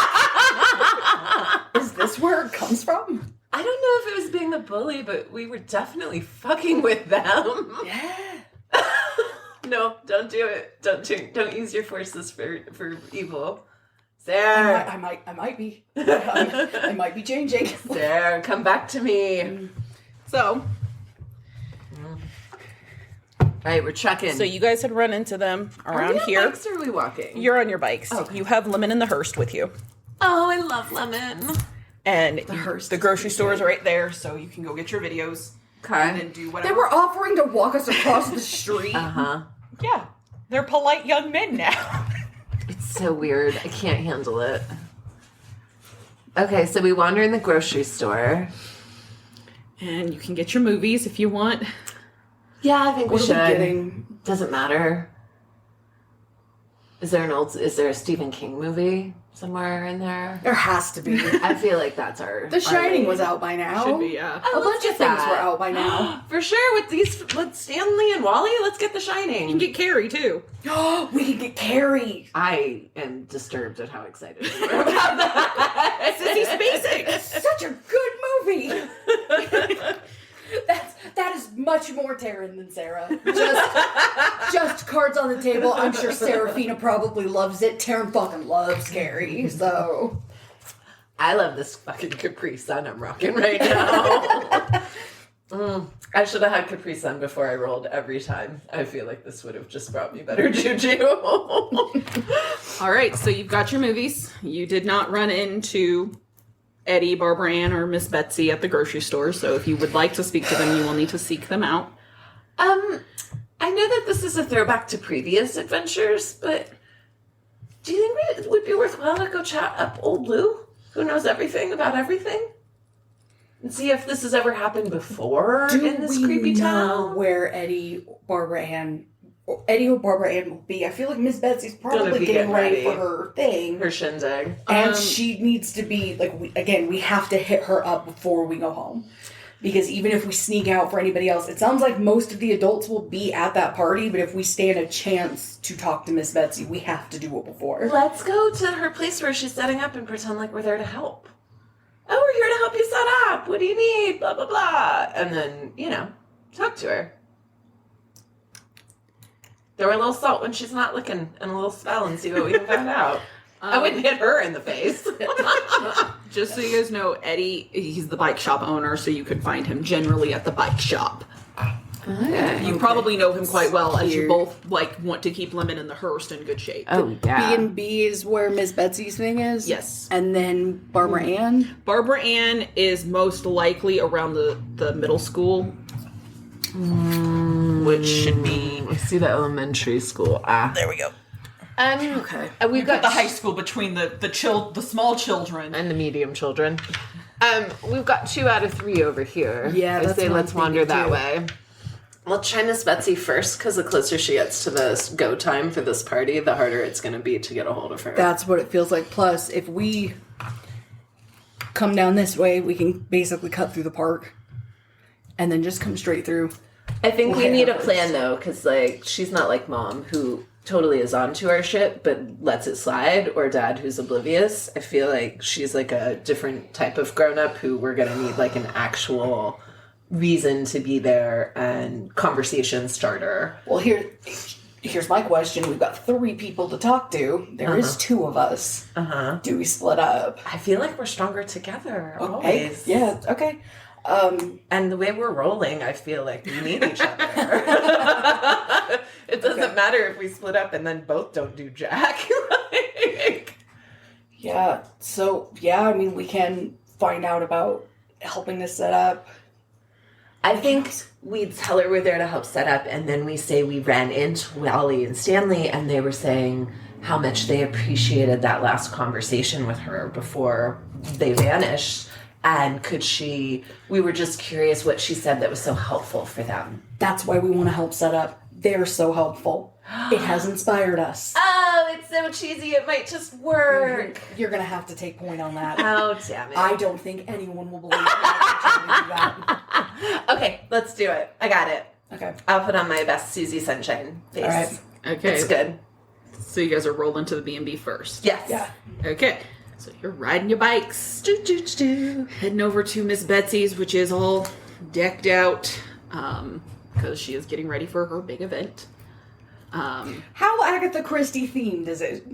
Is this where it comes from? I don't know if it was being the bully, but we were definitely fucking with them. Yeah. No, don't do it. Don't use your forces for evil. Sarah, I might be. I might be changing. Sarah, come back to me. So All right, we're trucking. you guys had run into them around Are we on here. bikes or are we walking? You're on your bikes. Okay. You have Lemon and the Hearse with you. Oh, I love Lemon. And Hearse the grocery store is right there, so you can go get your videos and then do They whatever. were offering to walk us across the street. Uh-huh. Yeah. They're polite young men now. It's so weird. I can't handle it. Okay, so we wander in the grocery store. And you can get your movies if you want. Yeah, I think What we are we should. getting? Doesn't matter. Is there a Stephen King movie somewhere in there? There has to be. I feel like that's our. The Shining our was out by now. Should be, yeah. A bunch of things were out by now. For sure, with Stanley and Wally, let's get The Shining. You can get Carrie, too. We can get Carrie. I am disturbed at how excited you are about that. Sissy Spacek. It's such a good movie. That is much more Taryn than Sarah. Just cards on the table. I'm sure Seraphina probably loves it. Taryn fucking loves Carrie, so. I love this fucking Capri Sun I'm rocking right now. I should have had Capri Sun before I rolled every time. I feel like this would have just brought me better juju. All right, so you've got your movies. You did not run into Eddie, Barbara Ann, or Miss Betsy at the grocery store, so if you would like to speak to them, you will need to seek them out. I know that this is a throwback to previous adventures, but do you think it would be worthwhile to go chat up old Lou, who knows everything about everything? And see if this has ever happened before in this creepy town? Where Eddie or Barbara Ann will be. I feel like Miss Betsy's probably getting ready for her thing. Her shindig. And she needs to be, we have to hit her up before we go home. Because even if we sneak out for anybody else, it sounds like most of the adults will be at that party, but if we stand a chance to talk to Miss Betsy, we have to do it before. Let's go to her place where she's setting up and pretend like we're there to help. Oh, we're here to help you set up. What do you need? Blah, blah, blah. And then, talk to her. Throw a little salt when she's not looking and a little spell and see what we can find out. I wouldn't hit her in the face. Just so you guys know, Eddie, he's the bike shop owner, so you can find him generally at the bike shop. You probably know him quite well, as you both want to keep Lemon and the Hearse in good shape. Oh, yeah. B&B is where Miss Betsy's thing is? Yes. And then Barbara Ann? Barbara Ann is most likely around the middle school, which should be... I see the elementary school. There we go. Okay. We've got the high school between the small children and the medium children. We've got 2 out of 3 over here. Yeah, I say let's wander that too. way. Let's try Miss Betsy first, because the closer she gets to the go time for this party, the harder it's going to be to get a hold of her. That's what it feels like. Plus, if we come down this way, we can basically cut through the park and then just come straight through. I think we need a plan, though, because she's not like Mom, who totally is onto our shit but lets it slide, or Dad, who's oblivious. I feel like she's a different type of grown-up who we're going to need an actual reason to be there and conversation starter. Well, here's my question. We've got 3 people to talk to. There is 2 of us. Do we split up? I feel like we're stronger together. Okay. Always. Yeah, okay. And the way we're rolling, I feel like we need each other. It doesn't matter if we split up and then both don't do jack. Yeah, so, we can find out about helping this set up. I think we tell her we're there to help set up, and then we say we ran into Wally and Stanley, and they were saying how much they appreciated that last conversation with her before they vanished. And we were just curious what she said that was so helpful for them. That's why we want to help set up. They're so helpful. It has inspired us. Oh, it's so cheesy, it might just work. You're going to have to take point on that. Oh, damn it. I don't think anyone will believe that. Okay, let's do it. I got it. Okay. I'll put on my best Susie Sunshine face. All right. Okay. It's good. So you guys are rolling to the B&B first. Yes. Yeah. Okay. So you're riding your bikes, heading over to Miss Betsy's, which is all decked out, because she is getting ready for her big event. How Agatha Christie themed is it?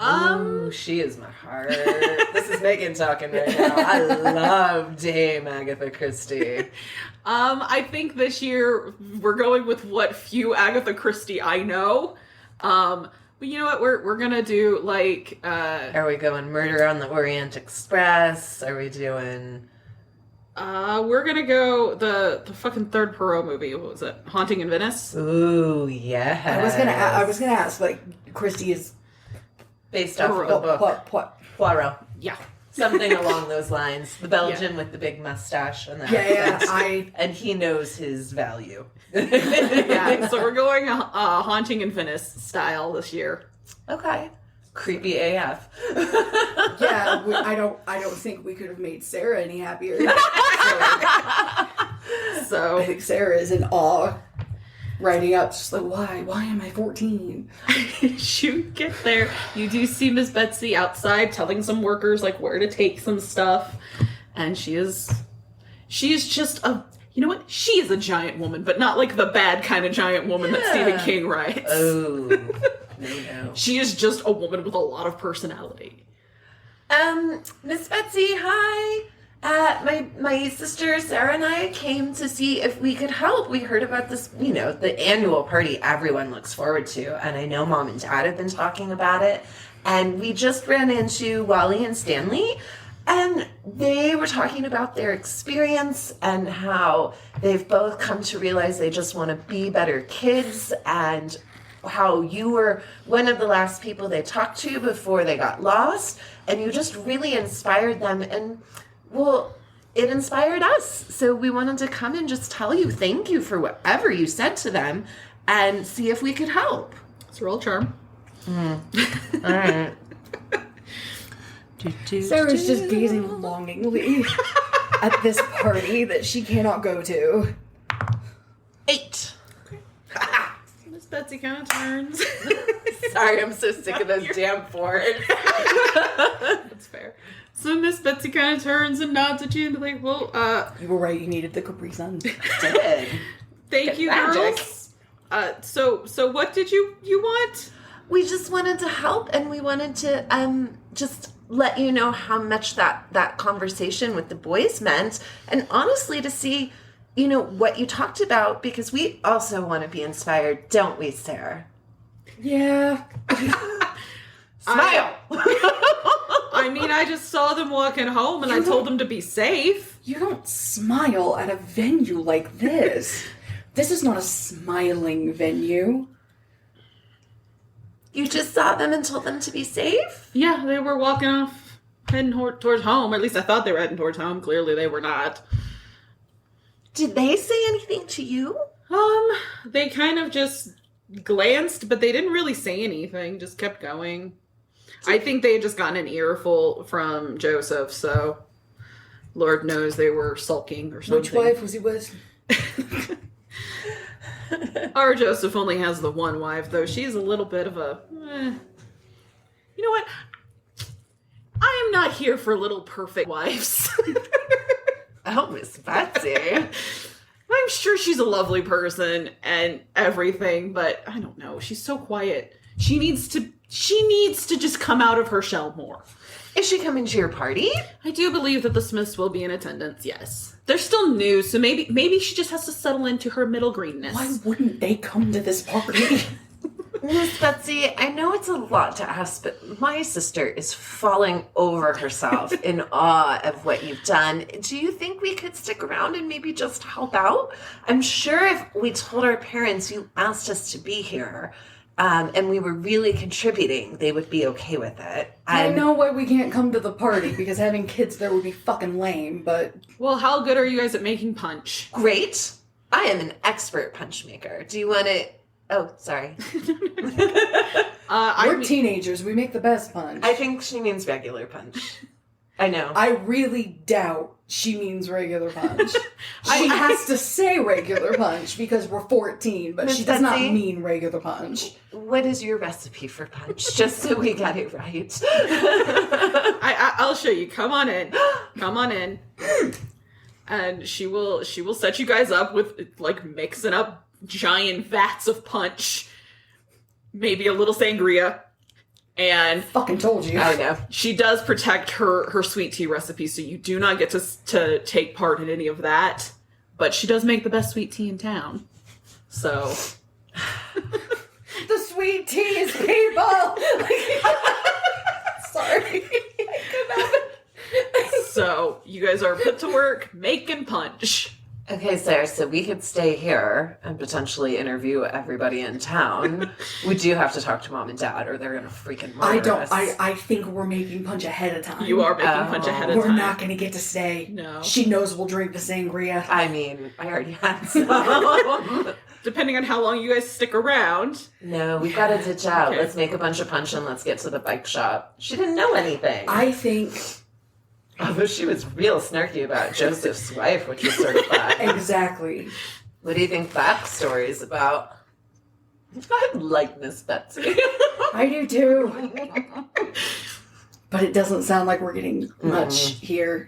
Ooh, she is my heart. This is Megan talking right now. I love Dame Agatha Christie. I think this year we're going with what few Agatha Christie I know. But you know what? We're gonna do Are we going Murder on the Orient Express? Are we doing? We're gonna go the fucking third Perot movie. What was it? Haunting in Venice. Ooh, yeah. I was gonna ask. Christie is based off of the book. Poirot. Yeah. Something along those lines. The Belgian with the big mustache and the accent. and he knows his value. Yeah. So we're going Haunting in Venice style this year. Okay. Creepy AF. Yeah, I don't think we could have made Sarah any happier. So I think Sarah is in awe. Writing up, just why am I 14? You get there, you do see Miss Betsy outside telling some workers where to take some stuff, and she is just she is a giant woman, but not the bad kind of giant woman that Stephen King writes. Oh, no. She is just a woman with a lot of personality. Miss Betsy, hi. My sister Sarah and I came to see if we could help. We heard about this, the annual party everyone looks forward to, and I know Mom and Dad have been talking about it. And we just ran into Wally and Stanley. And they were talking about their experience and how they've both come to realize they just want to be better kids, and how you were one of the last people they talked to before they got lost, and you just really inspired them. And, well, it inspired us. So we wanted to come and just tell you thank you for whatever you said to them and see if we could help. Let's roll charm. All right. Sarah's just gazing longingly at this party that she cannot go to. 8. Miss Betsy kind of turns. Sorry, I'm so sick of those damn 4s. That's fair. So Miss Betsy kind of turns and nods at you and be like, well, You were right, you needed the Capri Sun. Did. thank you, magic. girls. So what did you want? We just wanted to help, and we wanted to just let you know how much that conversation with the boys meant, and honestly to see, what you talked about, because we also want to be inspired, don't we, Sarah? Yeah. Smile! I mean, I just saw them walking home and I told them to be safe. You don't smile at a venue like this. This is not a smiling venue. You just saw them and told them to be safe? Yeah, they were walking off, heading towards home. At least I thought they were heading towards home. Clearly they were not. Did they say anything to you? They kind of just glanced, but they didn't really say anything. Just kept going. I think they had just gotten an earful from Joseph, so Lord knows they were sulking or something. Which wife was he with? Our Joseph only has the one wife, though. She's a little bit of a... You know what? I am not here for little perfect wives. Oh, Miss Betsy. I'm sure she's a lovely person and everything, but I don't know. She's so quiet. She needs to just come out of her shell more. Is she coming to your party? I do believe that the Smiths will be in attendance, yes. They're still new, so maybe she just has to settle into her middle greenness. Why wouldn't they come to this party? Miss Betsy, I know it's a lot to ask, but my sister is falling over herself in awe of what you've done. Do you think we could stick around and maybe just help out? I'm sure if we told our parents you asked us to be here, and we were really contributing, they would be okay with it. I know why we can't come to the party, because having kids there would be fucking lame, but... Well, how good are you guys at making punch? Great. I am an expert punch maker. Do you want to... Oh, sorry. We're teenagers, we make the best punch. I think she means regular punch. I know. I really doubt she means regular punch. She has to say regular punch because we're 14, but Miss she does not Betsy? mean regular punch. What is your recipe for punch? Just so we get it right. I'll show you. Come on in. Come on in. And she will set you guys up with, like, mixing up giant vats of punch. Maybe a little sangria. And Fucking told you. I know. she does protect her sweet tea recipe, so you do not get to take part in any of that. But she does make the best sweet tea in town. So... The sweet teas, people! Sorry. I couldn't help it. So, you guys are put to work making punch. Okay, Sarah, so we could stay here and potentially interview everybody in town. We do have to talk to Mom and Dad, or they're going to freaking murder us. I think we're making punch ahead of time. You are making punch ahead of We're time. not going to get to stay. No. She knows we'll drink the sangria. I mean, I already had some. Depending on how long you guys stick around. No, we've got to ditch out. Okay. Let's make a bunch of punch and let's get to the bike shop. She didn't know anything. I think... Although she was real snarky about Joseph's wife, which was sort of fun. Exactly. What do you think that story is about? I like Miss Betsy. I do too. But it doesn't sound like we're getting much here.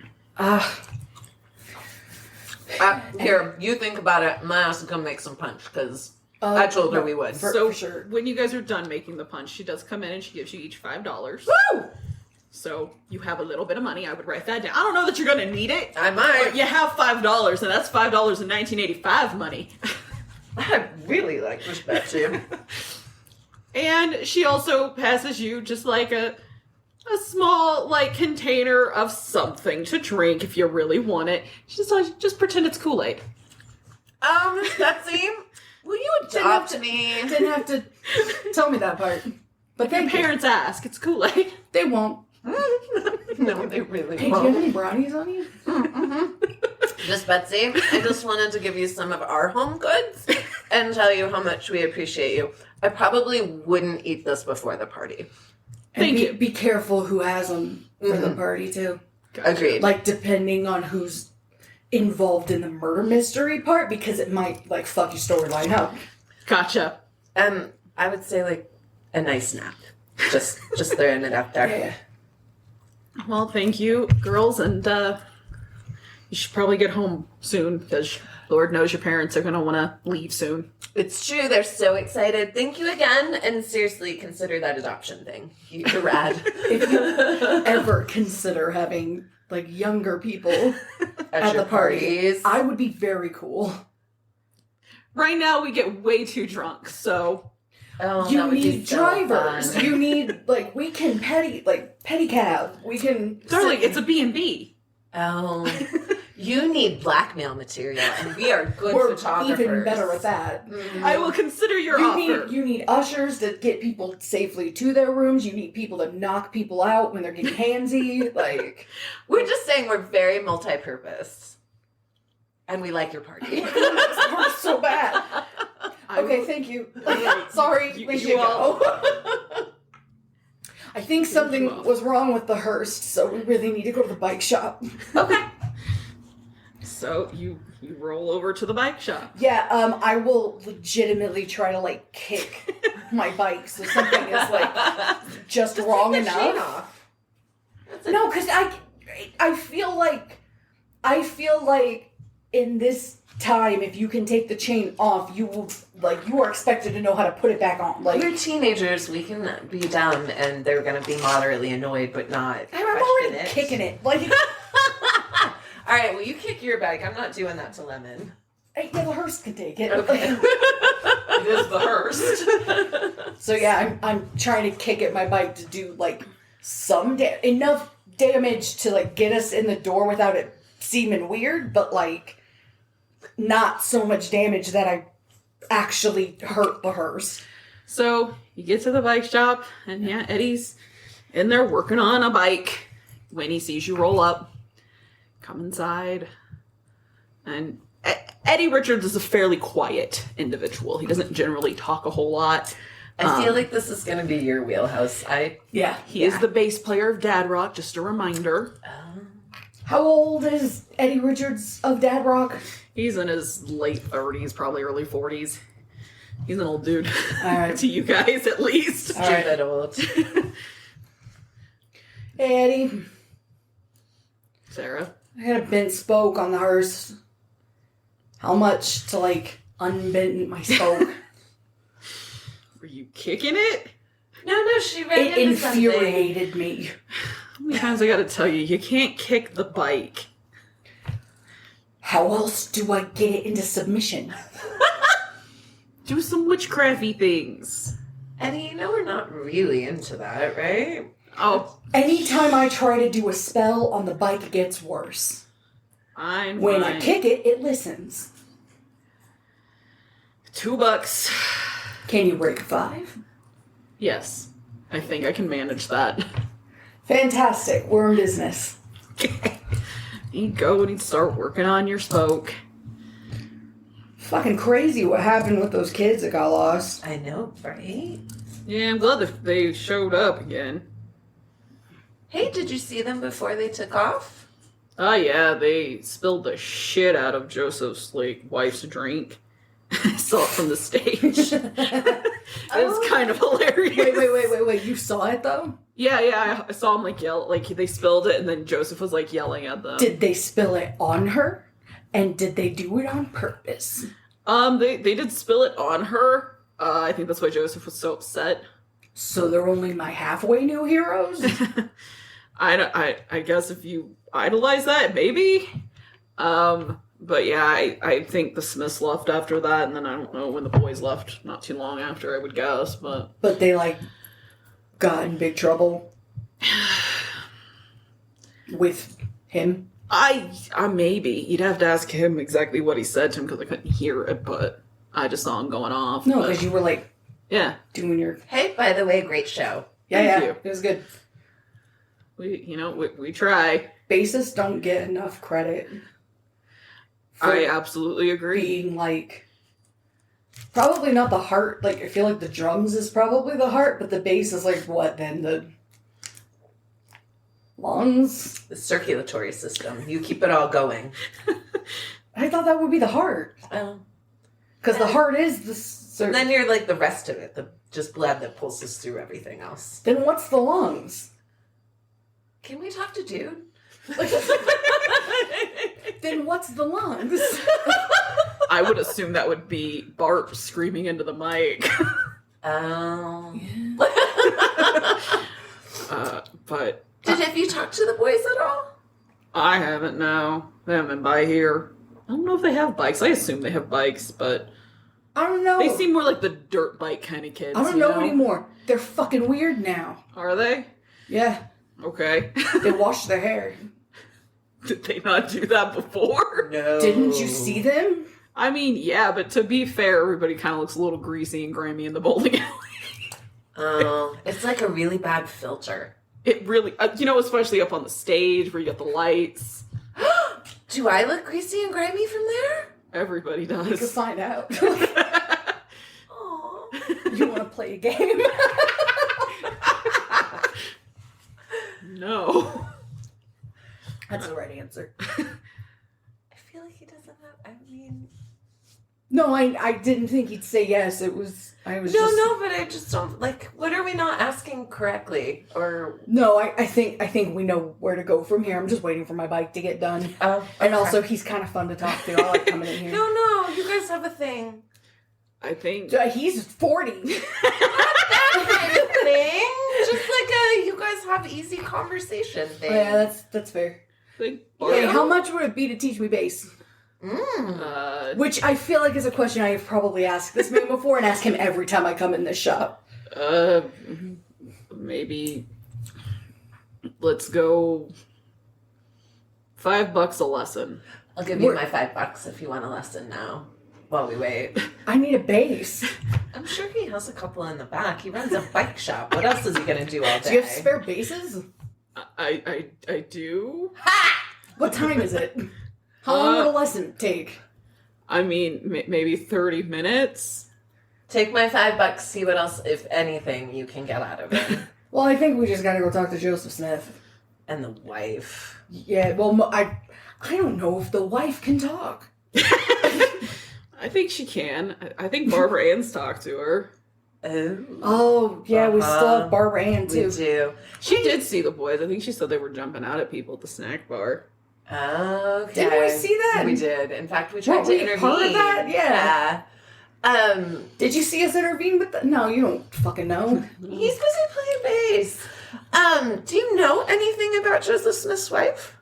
Here, you think about it, and I have to come make some punch, because I told her we would. So for sure. when you guys are done making the punch, she does come in and she gives you each $5. Woo! So you have a little bit of money. I would write that down. I don't know that you're going to need it. I might. But you have $5, and that's $5 in 1985 money. I really like Miss Betsy. And she also passes you just like a a small, like, container of something to drink if you really want it. Just pretend it's Kool-Aid. Betsy, will you adopt me? Didn't have to tell me that part. But If your parents ask, it's Kool-Aid. they won't. No, they really Hey, do you won't. have any brownies on you? Just Betsy, I just wanted to give you some of our home goods and tell you how much we appreciate you. I probably wouldn't eat this before the party. Thank you. Be careful who has them for the party, too. Agreed. Like, depending on who's involved in the murder mystery part, because it might, like, fuck your storyline up. Gotcha. I would say like a nice nap. Just throwing it out there. Yeah. Well, thank you, girls, and you should probably get home soon, because Lord knows your parents are going to want to leave soon. It's true. They're so excited. Thank you again. And seriously, consider that adoption thing. You're rad. If you ever consider having, like, younger people at your the party, parties. I would be very cool. Right now, we get way too drunk, so... Oh, You that would be need so drivers. fun. You need, like, we can pedicab. We can... Darling, it's a B&B. Oh, you need blackmail material, and we are good We're photographers. even better at that. I will consider your offer. You need ushers to get people safely to their rooms. You need people to knock people out when they're getting handsy. Like, We're just saying we're very multi-purpose, and we like your party. it works so bad. Okay, thank you. Sorry, You- we you should all- go. I think something was wrong with the Hearse, so we really need to go to the bike shop. Okay. So you roll over to the bike shop. Yeah, I will legitimately try to, like, kick my bike so something is, like, just wrong Take the chain enough. off. That's it. No, because I feel like in this time, if you can take the chain off, you will, like, you are expected to know how to put it back on. Like, We're teenagers. We can be dumb, and they're going to be moderately annoyed, but not I'm question already it. kicking it. Like, All right, well, you kick your bike. I'm not doing that to Lemon. yeah, the Hearse can take it. Okay. It is the Hearse. So yeah, I'm trying to kick at my bike to do, like, some enough damage to, like, get us in the door without it seeming weird, but, like, not so much damage that I actually hurt the Hearse. So you get to the bike shop, and yeah, Eddie's in there working on a bike. When he sees you roll up, come inside, and Eddie Richards is a fairly quiet individual. He doesn't generally talk a whole lot. I feel like this is going to be your wheelhouse. Yeah. He is the bass player of Dad Rock, just a reminder. How old is Eddie Richards of Dad Rock? He's in his late 30s, probably early 40s. He's an old dude. All right. To you guys, at least. All right. Stupid old. Hey, Eddie. Sarah. I had a bent spoke on the Hearse. How much to, like, unbend my spoke? Were you kicking it? No, she ran It into something. infuriated me. How many times I gotta tell you, you can't kick the bike. How else do I get it into submission? Do some witchcrafty things. Eddie, you know we're not really into that, right? Oh, Anytime I try to do a spell on the bike, it gets worse. fine. When fine. I kick it, it listens. $2. Can you break 5? Yes. I think I can manage that. Fantastic. We're in business. You go and you start working on your spoke. Fucking crazy what happened with those kids that got lost. I know, right? Yeah, I'm glad that they showed up again. Hey, did you see them before they took off? Oh yeah, they spilled the shit out of Joseph's, like, wife's drink. I saw it from the stage. It's kind of hilarious. Wait. You saw it, though? Yeah, I saw him, like, yell, like, they spilled it, and then Joseph was, like, yelling at them. Did they spill it on her? And did they do it on purpose? They did spill it on her. I think that's why Joseph was so upset. So they're only my halfway new heroes? I guess if you idolize that, maybe. But yeah, I think the Smiths left after that, and then I don't know when the boys left. Not too long after, I would guess, but... But they, like, got in big trouble. With him? I maybe. You'd have to ask him exactly what he said to him because I couldn't hear it, but I just saw him going off. No, but- because you were like Yeah. doing your. Hey, by the way, great show. Yeah, Thank you. it was good. We try. Bassists don't get enough credit. For I absolutely agree. being like. Probably not the heart. Like, I feel like the drums is probably the heart, but the bass is like what then? The lungs? The circulatory system. You keep it all going. I thought that would be the heart. Because the heart is the. And then you're like the rest of it, the just blood that pulses through everything else. Then what's the lungs? Can we talk to Dude? Then what's the lungs? I would assume that would be Bart screaming into the mic. Oh. But Have you talked to the boys at all? I haven't, no. They haven't been by here. I don't know if they have bikes. I assume they have bikes, but I don't know. they seem more like the dirt bike kind of kids. I don't know anymore. They're fucking weird now. Are they? Yeah. Okay. They wash their hair. Did they not do that before? No. Didn't you see them? I mean, yeah, but to be fair, everybody kind of looks a little greasy and grimy in the bowling alley. Oh, it's like a really bad filter. It really, especially up on the stage where you got the lights. Do I look greasy and grimy from there? Everybody You can does. find out. Oh. You want to play a game? No. That's the right answer. I feel like he doesn't have. I mean, No, I didn't think he'd say yes. I was just... no, but I just don't like. What are we not asking correctly? Or No, I think we know where to go from here. I'm just waiting for my bike to get done. oh, And also, he's kind of fun to talk to. I like coming in here. no, you guys have a thing. I think. He's 40. That kind of thing. Just like you guys have easy conversation thing. Oh, yeah, that's fair. think Hey, how much would it be to teach me bass? Which I feel like is a question I have probably asked this man before and ask him every time I come in this shop. Maybe let's go $5 a lesson. I'll give you my $5 if you want a lesson now. While we wait. I need a bass. I'm sure he has a couple in the back. He runs a bike shop. What else is he gonna do all day? Do you have spare basses? I do. What time is it? How long would a lesson take? I mean, maybe 30 minutes. Take my $5, see what else, if anything, you can get out of it. Well, I think we just gotta go talk to Joseph Smith. And the wife. Yeah, well, I don't know if the wife can talk. I think she can. I think Barbara Ann's talked to her. Oh, yeah, we still have Barbara Ann, too. We do. She did see the boys. I think she said they were jumping out at people at the snack bar. Okay. Didn't we see that? We did. In fact, we tried What, to we intervene. heard that? Yeah. Yeah. Did you see us intervene with the... No, you don't fucking know. He's busy playing bass. Do you know anything about Joseph Smith's wife?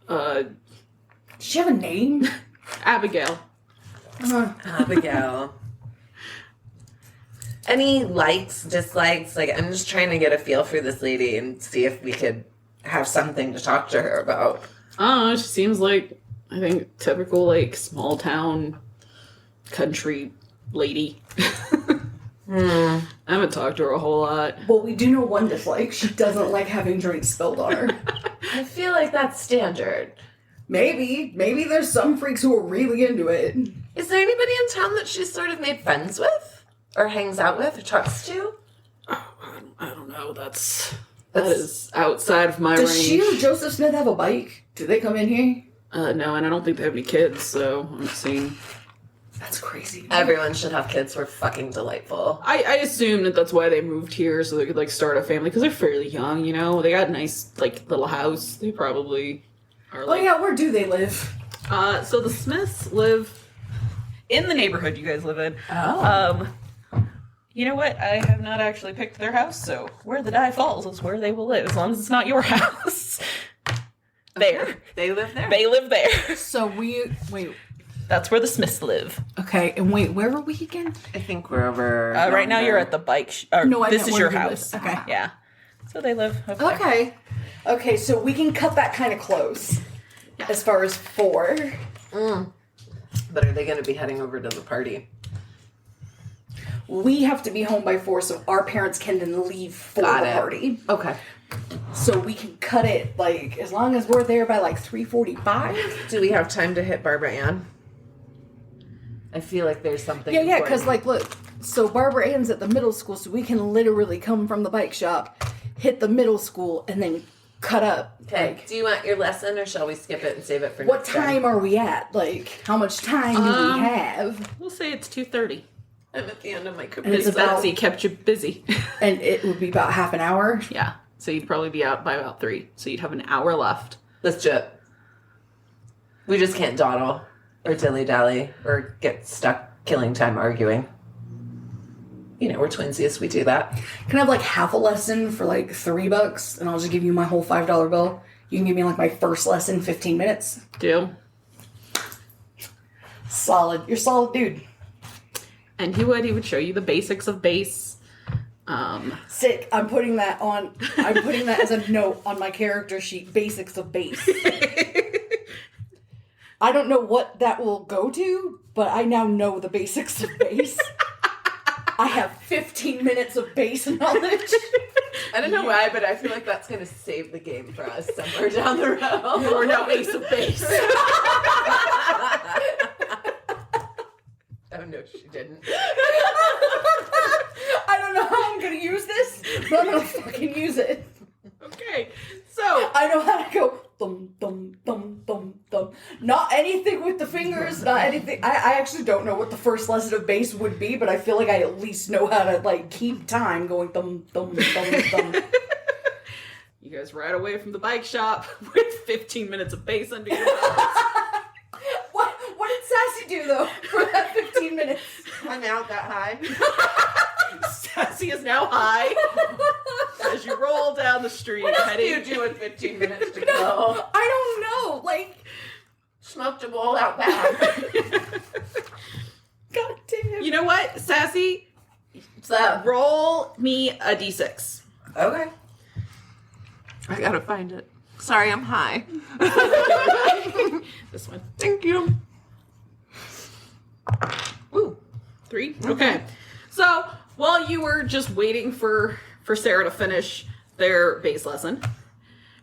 Does she have a name? Abigail. Abigail. Any likes, dislikes? Like, I'm just trying to get a feel for this lady and see if we could have something to talk to her about. She seems like, I think, typical, like, small town country lady. I haven't talked to her a whole lot. Well, we do know one dislike. She doesn't like having drinks spilled on her. I feel like that's standard. Maybe there's some freaks who are really into it. Is there anybody in town that she's sort of made friends with? Or hangs out with? Or talks to? I don't know. That is outside of my Does range. she or Joseph Smith have a bike? Do they come in here? No, and I don't think they have any kids, so I'm seeing. That's crazy. Everyone should have kids. We're fucking delightful. I assume that's why they moved here, so they could, like, start a family, because they're fairly young, you know? They got a nice, like, little house. They probably are, Oh like... yeah, where do they live? So the Smiths live in the neighborhood you guys live in. Oh. You know what? I have not actually picked their house, so where the die falls is where they will live, as long as it's not your house. There. They live there. They live there. So wait. That's where the Smiths live. Okay, and wait, where were we again? I think we're over. Right now you're at the bike. No, I this meant is where your you live. house. Okay. Yeah. So they live. Okay, so we can cut that kind of close. Yeah. As far as 4. But are they going to be heading over to the party? We have to be home by 4, so our parents can then leave for the party. Okay. So we can cut it, like, as long as we're there by, like, 3:45. Do we have time to hit Barbara Ann? I feel like there's something. Yeah, because, like, look, so Barbara Ann's at the middle school, so we can literally come from the bike shop, hit the middle school, and then cut up. Okay. Like, Do you want your lesson, or shall we skip it and save it for what next time are we at? Like, how much time do we have? We'll say it's 2:30. I'm at the end of my career. And it's about, Betsy kept you busy. and it would be about half an hour. Yeah. So you'd probably be out by about 3. So you'd have an hour left. Let's do it. We just can't dawdle or dilly-dally or get stuck killing time arguing. You know, we're twinsies. We do that. Can I have, like, half a lesson for, like, $3, and I'll just give you my whole $5 bill? You can give me, like, my first lesson, 15 minutes. Deal. Solid. You're solid, dude. And he would show you the basics of bass. Sick. I'm putting that as a note on my character sheet. Basics of bass. I don't know what that will go to, but I now know the basics of bass. I have 15 minutes of bass knowledge. I don't know why, but I feel like that's going to save the game for us somewhere down the road. We're now ace of bass. Oh, no, she didn't. I don't know how I'm going to use this, but I'm going to fucking use it. Okay. So I know how to go thum, thum, thum, thum, thum. Not anything with the fingers, not anything. I actually don't know what the first lesson of bass would be, but I feel like I at least know how to, like, keep time going thum, thum, thum, thum. you guys ride away from the bike shop with 15 minutes of bass under your belts. What did Sassy do, though, for that 15 minutes? I'm out that high. Sassy is now high as you roll down the street. What do you do in 15 minutes to go? I don't know. Like, Smoked a bowl out back. God damn. You know what, Sassy? So, Roll me a d6. okay. I gotta find it. Sorry, I'm high. This one. Thank you. Ooh, 3. Okay. So while you were just waiting for Sarah to finish their bass lesson,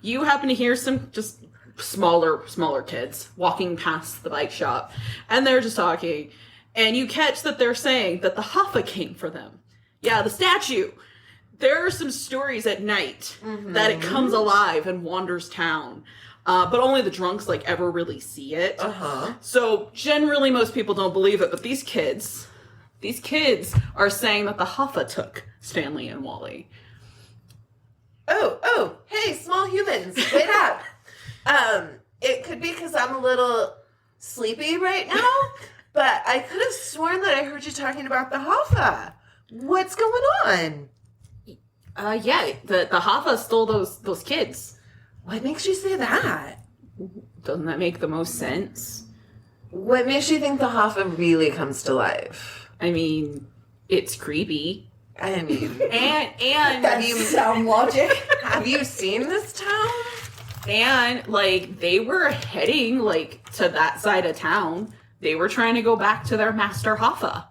you happen to hear some just smaller kids walking past the bike shop, and they're just talking, and you catch that they're saying that the Hoffa came for them. Yeah, the statue. There are some stories at night that it comes alive and wanders town. But only the drunks, like, ever really see it. So generally most people don't believe it, but these kids are saying that the Hoffa took Stanley and Wally. Oh, hey, small humans, wait up. It could be because I'm a little sleepy right now, but I could have sworn that I heard you talking about the Hoffa. What's going on? Yeah, the Hoffa stole those kids. What makes you say that? Doesn't that make the most sense? What makes you think the Hoffa really comes to life? I mean, it's creepy. I mean, And That's sound logic. have you seen this town? and like they were heading like to that side of town. They were trying to go back to their master Hoffa.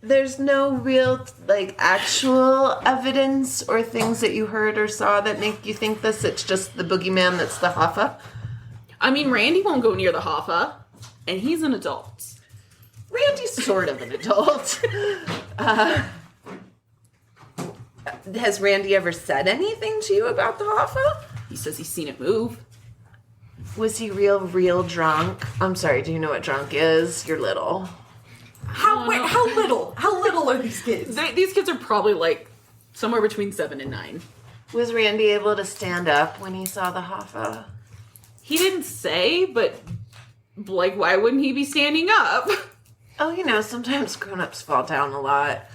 There's no real, like, actual evidence or things that you heard or saw that make you think this. It's just the boogeyman that's the Hoffa. I mean, Randy won't go near the Hoffa, and he's an adult. Randy's sort of an adult. Has Randy ever said anything to you about the Hoffa? He says he's seen it move. Was he real drunk? I'm sorry, do you know what drunk is? You're little. How little? How little are these kids? These kids are probably like somewhere between 7 and 9. Was Randy able to stand up when he saw the Hoffa? He didn't say, but like, why wouldn't he be standing up? Oh, you know, sometimes grown-ups fall down a lot.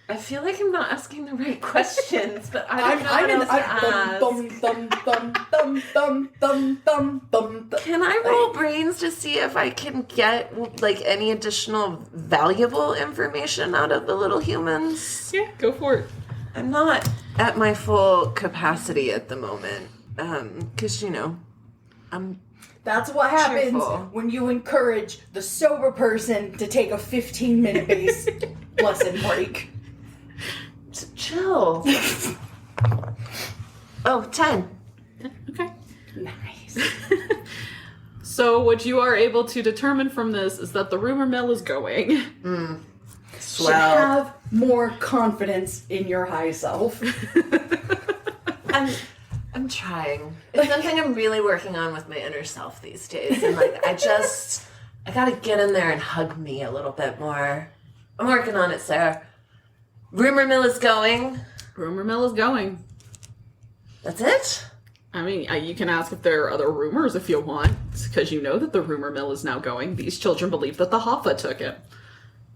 I feel like I'm not asking the right questions, but I don't know what else to ask. Can I roll brains to see if I can get, like, any additional valuable information out of the little humans? Yeah, go for it. I'm not at my full capacity at the moment. Because, you know, I'm... That's what happens Cheerful. when you encourage the sober person to take a 15-minute base lesson break. Chill. Oh, 10. Okay. Nice. So what you are able to determine from this is that the rumor mill is going. Should have more confidence in your high self. I'm trying. It's something I'm really working on with my inner self these days. And, like, I gotta get in there and hug me a little bit more. I'm working on it, Sarah. Rumor mill is going. Rumor mill is going. That's it? I mean, you can ask if there are other rumors if you want, because you know that the rumor mill is now going. These children believe that the Hoffa took it.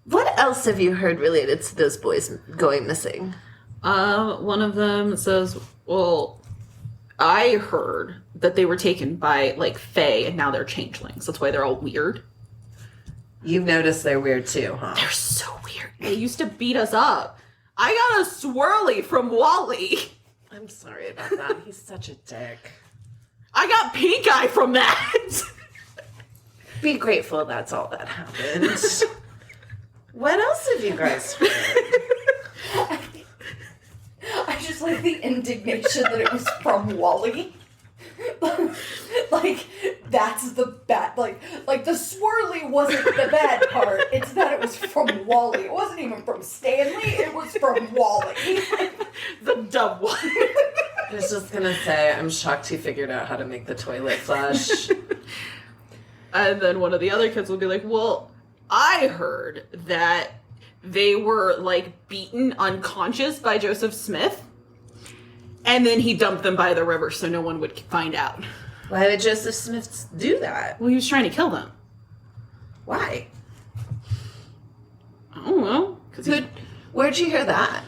What else have you heard related to those boys going missing? One of them says, well, I heard that they were taken by, like, Fae, and now they're changelings. That's why they're all weird. You've noticed they're weird too, huh? They're so weird. They used to beat us up. I got a swirly from Wally. I'm sorry about that. He's such a dick. I got pink eye from that. Be grateful that's all that happened. What else have you guys heard? I just like the indignation that it was from Wally. Like, that's the bad, like the swirly wasn't the bad part. It's that it was from Wally. It wasn't even from Stanley. It was from Wally. The dumb one. I was just gonna say, I'm shocked he figured out how to make the toilet flush. And then one of the other kids will be like, well, I heard that they were, like, beaten unconscious by Joseph Smith. And then he dumped them by the river so no one would find out. Why would Joseph Smith do that? Well, he was trying to kill them. Why? I don't know. Where'd you hear that?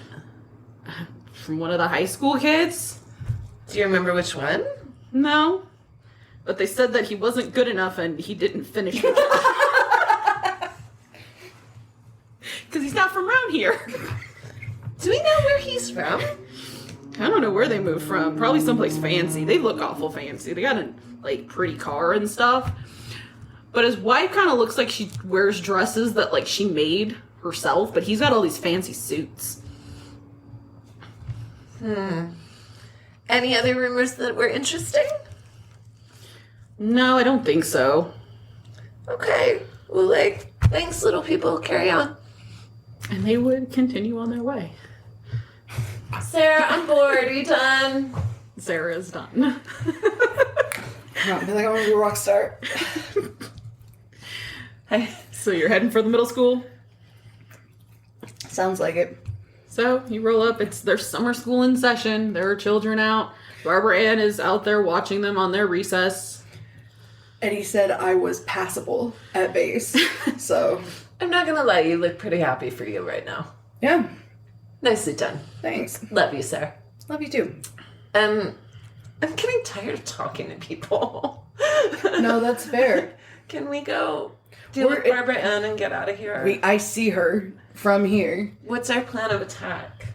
From one of the high school kids? Do you remember which one? No. But they said that he wasn't good enough and he didn't finish it. Because he's not from around here. Do we know where he's from? I don't know where they moved from. Probably someplace fancy. They look awful fancy. They got a, like, pretty car and stuff. But his wife kind of looks like she wears dresses that, like, she made herself. But he's got all these fancy suits. Any other rumors that were interesting? No, I don't think so. Okay. Well, like, thanks, little people. Carry on. And they would continue on their way. Sarah, I'm bored. Are you done? Sarah is done. No, I feel like I want to be a rock star. So you're heading for the middle school? Sounds like it. So you roll up. It's their summer school in session. There are children out. Barbara Ann is out there watching them on their recess. And he said I was passable at base. So, I'm not gonna lie, you look pretty happy for you right now. yeah. Nicely done. Thanks. Love you, Sarah. Love you too. I'm getting tired of talking to people. No, that's fair. Can we go deal with Barbara Ann and get out of here? I see her from here. What's our plan of attack?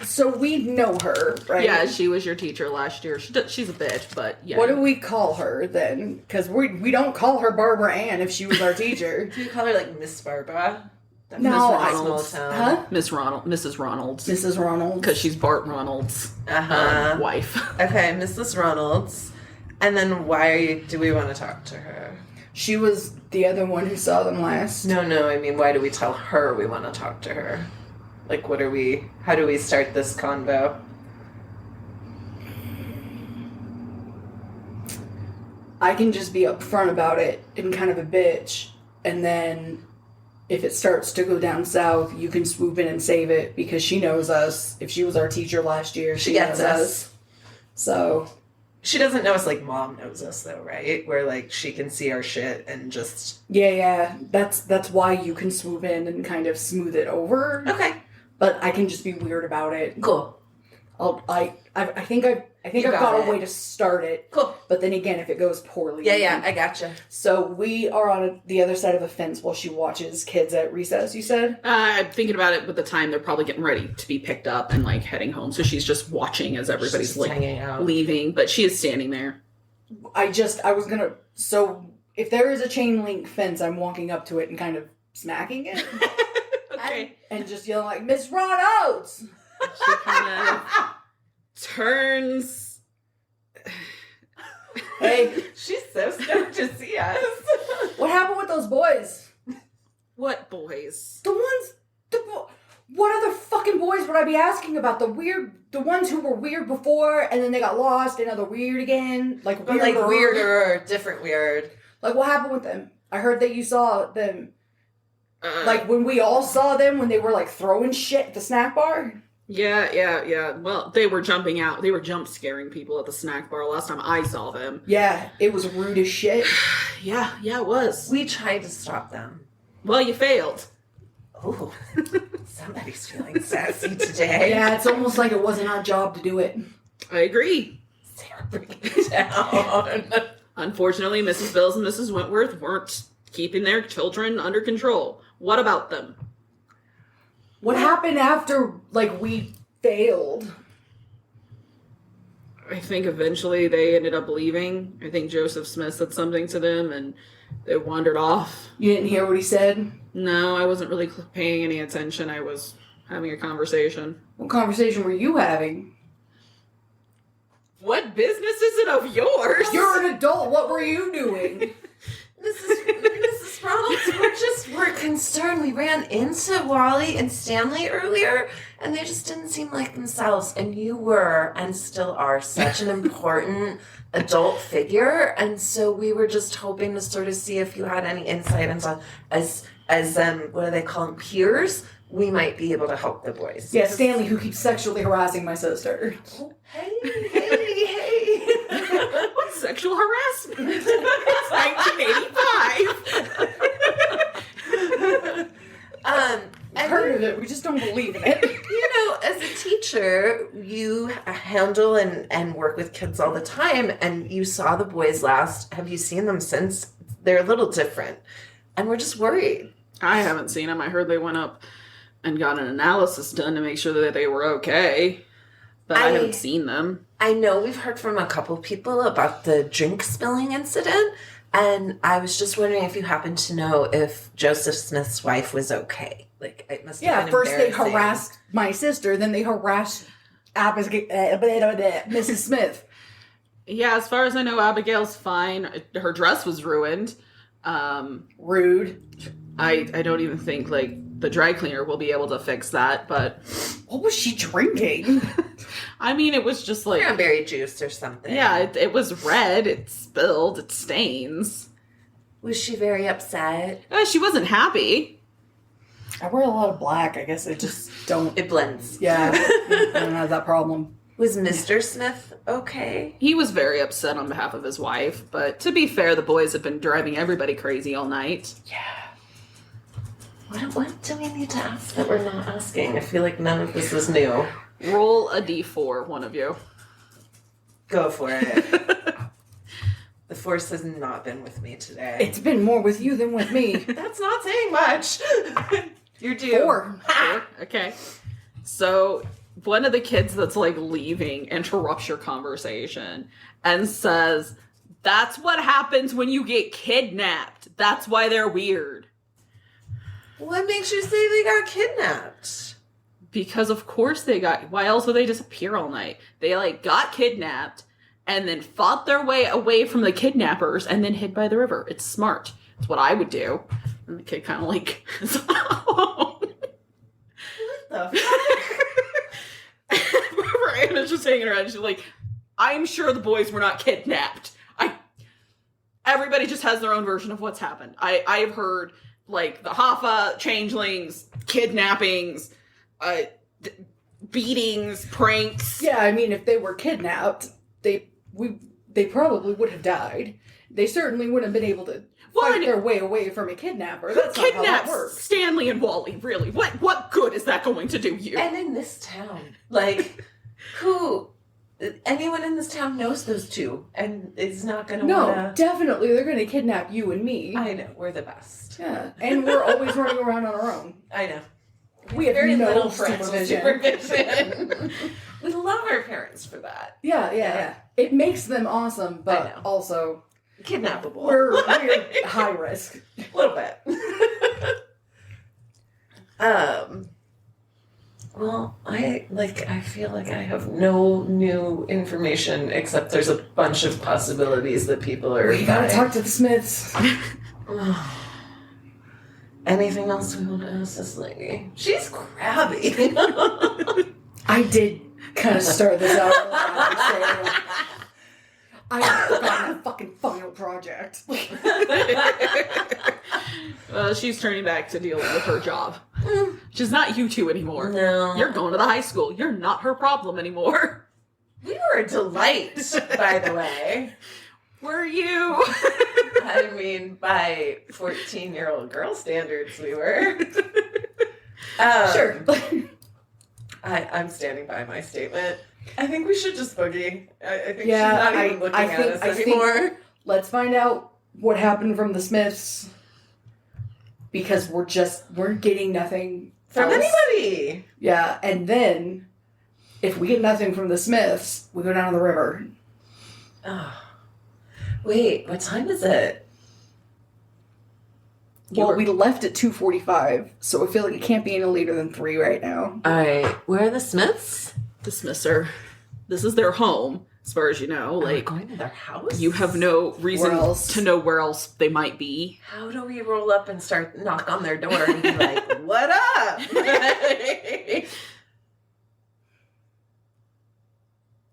So we know her, right? Yeah, she was your teacher last year. She's a bitch, but yeah. What do we call her then? Because we don't call her Barbara Ann if she was our teacher. Do you call her like Miss Barbara? That's No, Miss I- Ronald's town. Huh? Mrs. Ronalds. Mrs. Ronald. Because she's Bart Ronald's wife. Okay, Mrs. Ronalds. And then do we want to talk to her? She was the other one who saw them last. No, I mean, why do we tell her we want to talk to her? Like, how do we start this convo? I can just be upfront about it and kind of a bitch, and then if it starts to go down south, you can swoop in and save it because she knows us. If she was our teacher last year, she gets knows us. So She doesn't know us like Mom knows us, though, right? Where, like, she can see our shit and just... Yeah. That's why you can swoop in and kind of smooth it over. Okay. But I can just be weird about it. Cool. I think I've got a way to start it. Cool. But then again, if it goes poorly. Yeah, I gotcha. So we are on the other side of a fence while she watches kids at recess, you said? I'm thinking about it with the time they're probably getting ready to be picked up and like heading home. So she's just watching as everybody's Just like hanging out. leaving, but she is standing there. So if there is a chain link fence, I'm walking up to it and kind of smacking it. Okay. And just yelling like, Miss Ron Oates! She kind of turns. Hey, She's so stoked to see us. what happened with those boys? What boys? What other fucking boys would I be asking about? The ones who were weird before, and then they got lost, and now they're weird again? Like, But, like, weirder, different weird. Like, what happened with them? I heard that you saw them, like, when we all saw them, when they were, like, throwing shit at the snack bar? Yeah. Well, they were jumping out. They were jump scaring people at the snack bar last time I saw them. Yeah, it was rude as shit. Yeah, it was. We tried to stop them. Well, you failed. Oh, somebody's feeling sassy today. Yeah, it's almost like it wasn't our job to do it. I agree. Sarah, bring it down. Unfortunately, Mrs. Bills and Mrs. Wentworth weren't keeping their children under control. What about them? What happened after, like, we failed? I think eventually they ended up leaving. I think Joseph Smith said something to them and they wandered off. You didn't hear what he said? No, I wasn't really paying any attention. I was having a conversation. What conversation were you having? What business is it of yours? You're an adult. What were you doing? Mrs. Ronalds, we're concerned. We ran into Wally and Stanley earlier, and they just didn't seem like themselves. And you were, and still are, such an important adult figure. And so we were just hoping to sort of see if you had any insight into, as what do they call them, peers, we might be able to help the boys. Yeah, Stanley, who keeps sexually harassing my sister. Hey. What's sexual harassment? It's 1985. I've heard of it. We just don't believe in it. You know, as a teacher, you handle and work with kids all the time, and you saw the boys last. Have you seen them since? They're a little different, and we're just worried. I haven't seen them. I heard they went up and got an analysis done to make sure that they were okay. But I haven't seen them. I know we've heard from a couple people about the drink spilling incident, and I was just wondering if you happen to know if Joseph Smith's wife was okay. Like, it must have been First they embarrassing. harassed my sister, then they harassed Mrs. Smith. Yeah, as far as I know, Abigail's fine. Her dress was ruined. Rude. I don't even think, like, the dry cleaner will be able to fix that, but... What was she drinking? I mean, it was just like... Cranberry juice or something. Yeah, it was red. It spilled. It stains. Was she very upset? She wasn't happy. I wear a lot of black. I guess I just don't... It blends. Yeah, I don't have that problem. Was Mr. Smith okay? He was very upset on behalf of his wife, but to be fair, the boys have been driving everybody crazy all night. Yeah. What do we need to ask that we're not asking? I feel like none of this is new. Roll a d4, one of you. Go for it. The force has not been with me today. It's been more with you than with me. That's not saying much. You're due. 4. Okay. So one of the kids that's like leaving interrupts your conversation and says, "That's what happens when you get kidnapped. That's why they're weird." What makes you say they got kidnapped? Because of course they got... Why else would they disappear all night? They like got kidnapped and then fought their way away from the kidnappers and then hid by the river. It's smart. It's what I would do. And the kid kind of like... What the fuck? Anna's just hanging around. She's like, I'm sure the boys were not kidnapped. Everybody just has their own version of what's happened. I've heard... like the Hoffa, changelings, kidnappings, beatings, pranks. Yeah, I mean, if they were kidnapped, we they probably would have died. They certainly wouldn't have been able to fight their way away from a kidnapper. That's not how that works. Stanley and Wally, really? What good is that going to do you? And in this town, anyone in this town knows those two, and is not going to No, definitely they're going to kidnap you and me. I know, we're the best. Yeah, and we're always running around on our own. I know. We have very no little parental supervision. We love our parents for that. Yeah. It makes them awesome, but also Kidnappable. we're high risk. A little bit. Well, I feel like I have no new information except there's a bunch of possibilities that people are. We gotta talk to the Smiths. Anything else we want to ask this lady? She's crabby. I did kind of start this out. I forgot my fucking final project. She's turning back to dealing with her job. She's not you two anymore. No. You're going to the high school. You're not her problem anymore. We were a delight, by the way. Were you? I mean, by 14-year-old girl standards, we were. Sure. I'm standing by my statement. I think we should just boogie. I think she's not even looking at us anymore. Let's find out what happened from the Smiths. Because we're getting nothing from else. Anybody. Yeah, and then if we get nothing from the Smiths, we go down to the river. Oh. Wait, what time is it? Well, we left at 2:45, so I feel like it can't be any later than 3 right now. Alright, where are the Smiths? Dismisser. This is their home, as far as you know. We're going to their house? You have no reason else? to know where else they might be. How do we roll up and start knock on their door and be like, what up?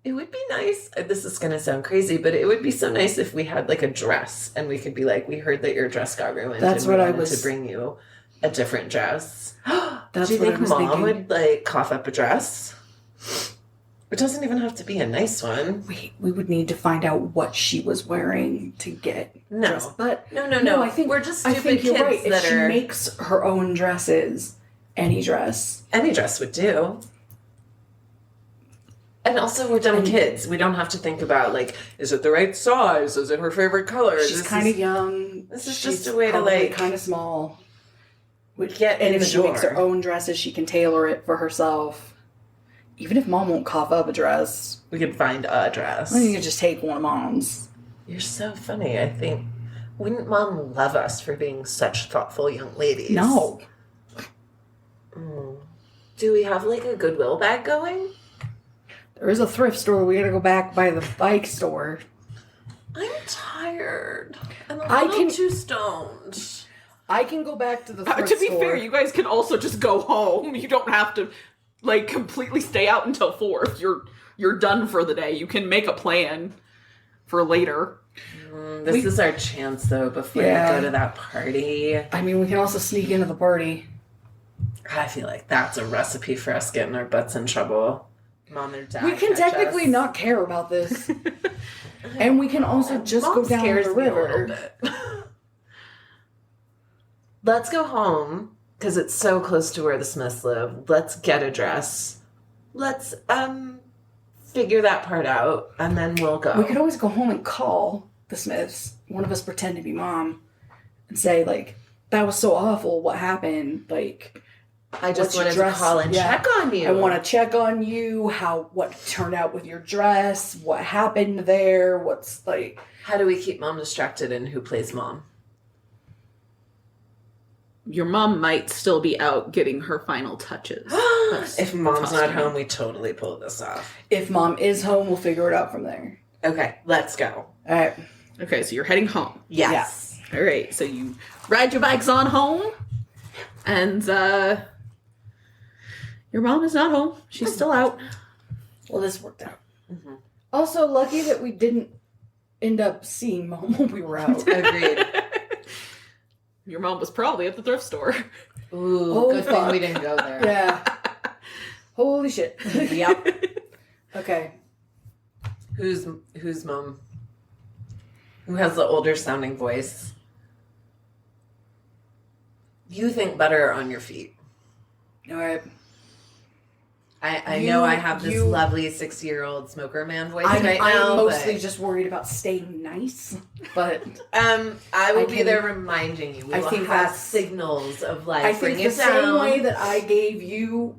It would be nice. This is going to sound crazy, but it would be so nice if we had like a dress and we could be like, we heard that your dress got ruined. That's and what we I wanted was- to bring you a different dress. That's Do you what think I was Mom thinking. would like cough up a dress? It doesn't even have to be a nice one. We would need to find out what she was wearing to get No. dressed. But No. I think we're just I stupid think you're kids right. If that she are. makes her own dresses, any dress. Any dress would do. And also, we're dumb kids. We don't have to think about, like, is it the right size? Is it her favorite color? She's kind of young. This is She's just a way to, probably like, kind of small. get And in if the she door. makes her own dresses, she can tailor it for herself. Even if Mom won't cough up a dress, We could find a dress. then you can just take one of Mom's. You're so funny, I think. Wouldn't Mom love us for being such thoughtful young ladies? No. Do we have, like, a Goodwill bag going? There is a thrift store. We gotta go back by the bike store. I'm tired. I'm a I little can- too stoned. I can go back to the thrift To be store. fair, you guys can also just go home. You don't have to, like, completely stay out until 4. If you're done for the day, you can make a plan for later. This is our chance, though, before Yeah. we go to that party. I mean, we can also sneak into the party. I feel like that's a recipe for us getting our butts in trouble. Mom or Dad We can catch technically us. not care about this. And we can also just Mom go down scares the me a little river. bit. Let's go home, because it's so close to where the Smiths live. Let's get a dress. Let's, figure that part out, and then we'll go. We could always go home and call the Smiths. One of us pretend to be Mom. And say, like, that was so awful. What happened? Like, I just what's your wanted to dress? call and Yeah. check on you. I want to check on you. What turned out with your dress? What happened there? What's, like... How do we keep Mom distracted, and who plays Mom? Your mom might still be out getting her final touches. If Mom's not costume. home, we totally pull this off. If Mom is home, we'll figure it out from there. Okay, let's go. All right. Okay, so you're heading home. Yes. All right, so you ride your bikes on home, and your mom is not home. She's still out. Well, this worked out. Also, lucky that we didn't end up seeing Mom when we were out. Agreed. Your mom was probably at the thrift store. Ooh, Oh, good fuck. thing we didn't go there. Yeah. Holy shit. Yep. Okay. Who's Mom? who has the older sounding voice. You think better on your feet. All right. I know I have this lovely 60-year-old smoker man voice I'm right now. I'm mostly just worried about staying nice, but I will be there reminding you. We will think have that's- signals of like I think bring the it down. same way that I gave you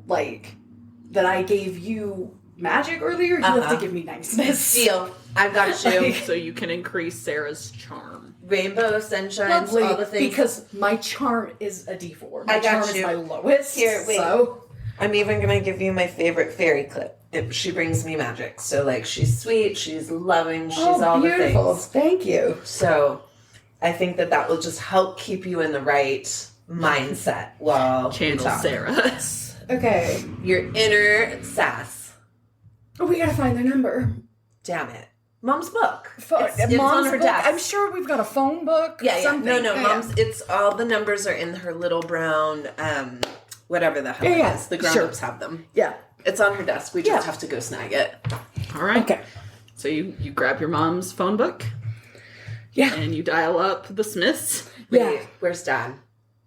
magic earlier, you have to give me niceness. Deal. I've got you. So you can increase Sarah's charm. Rainbow, sunshine, Lovely, all the things. because my charm is a D4. My I got charm you. is my lowest. Here, wait. So I'm even gonna give you my favorite fairy clip. She brings me magic. So like she's sweet, she's loving, she's all beautiful. the things. Thank you. So I think that will just help keep you in the right mindset while you Channel talk. Sarah. Okay. Your inner sass. Oh, we gotta find their number. Damn it. Mom's book. It's Mom's on her book. desk. I'm sure we've got a phone book. Yeah. Something. No, Yeah, Mom's. It's all the numbers are in her little brown, whatever the hell Yeah, it is. The grown-ups have them. Yeah. It's on her desk. We just have to go snag it. All right. Okay. So you grab your mom's phone book Yeah. and you dial up the Smiths. Yeah. Wait, where's Dad?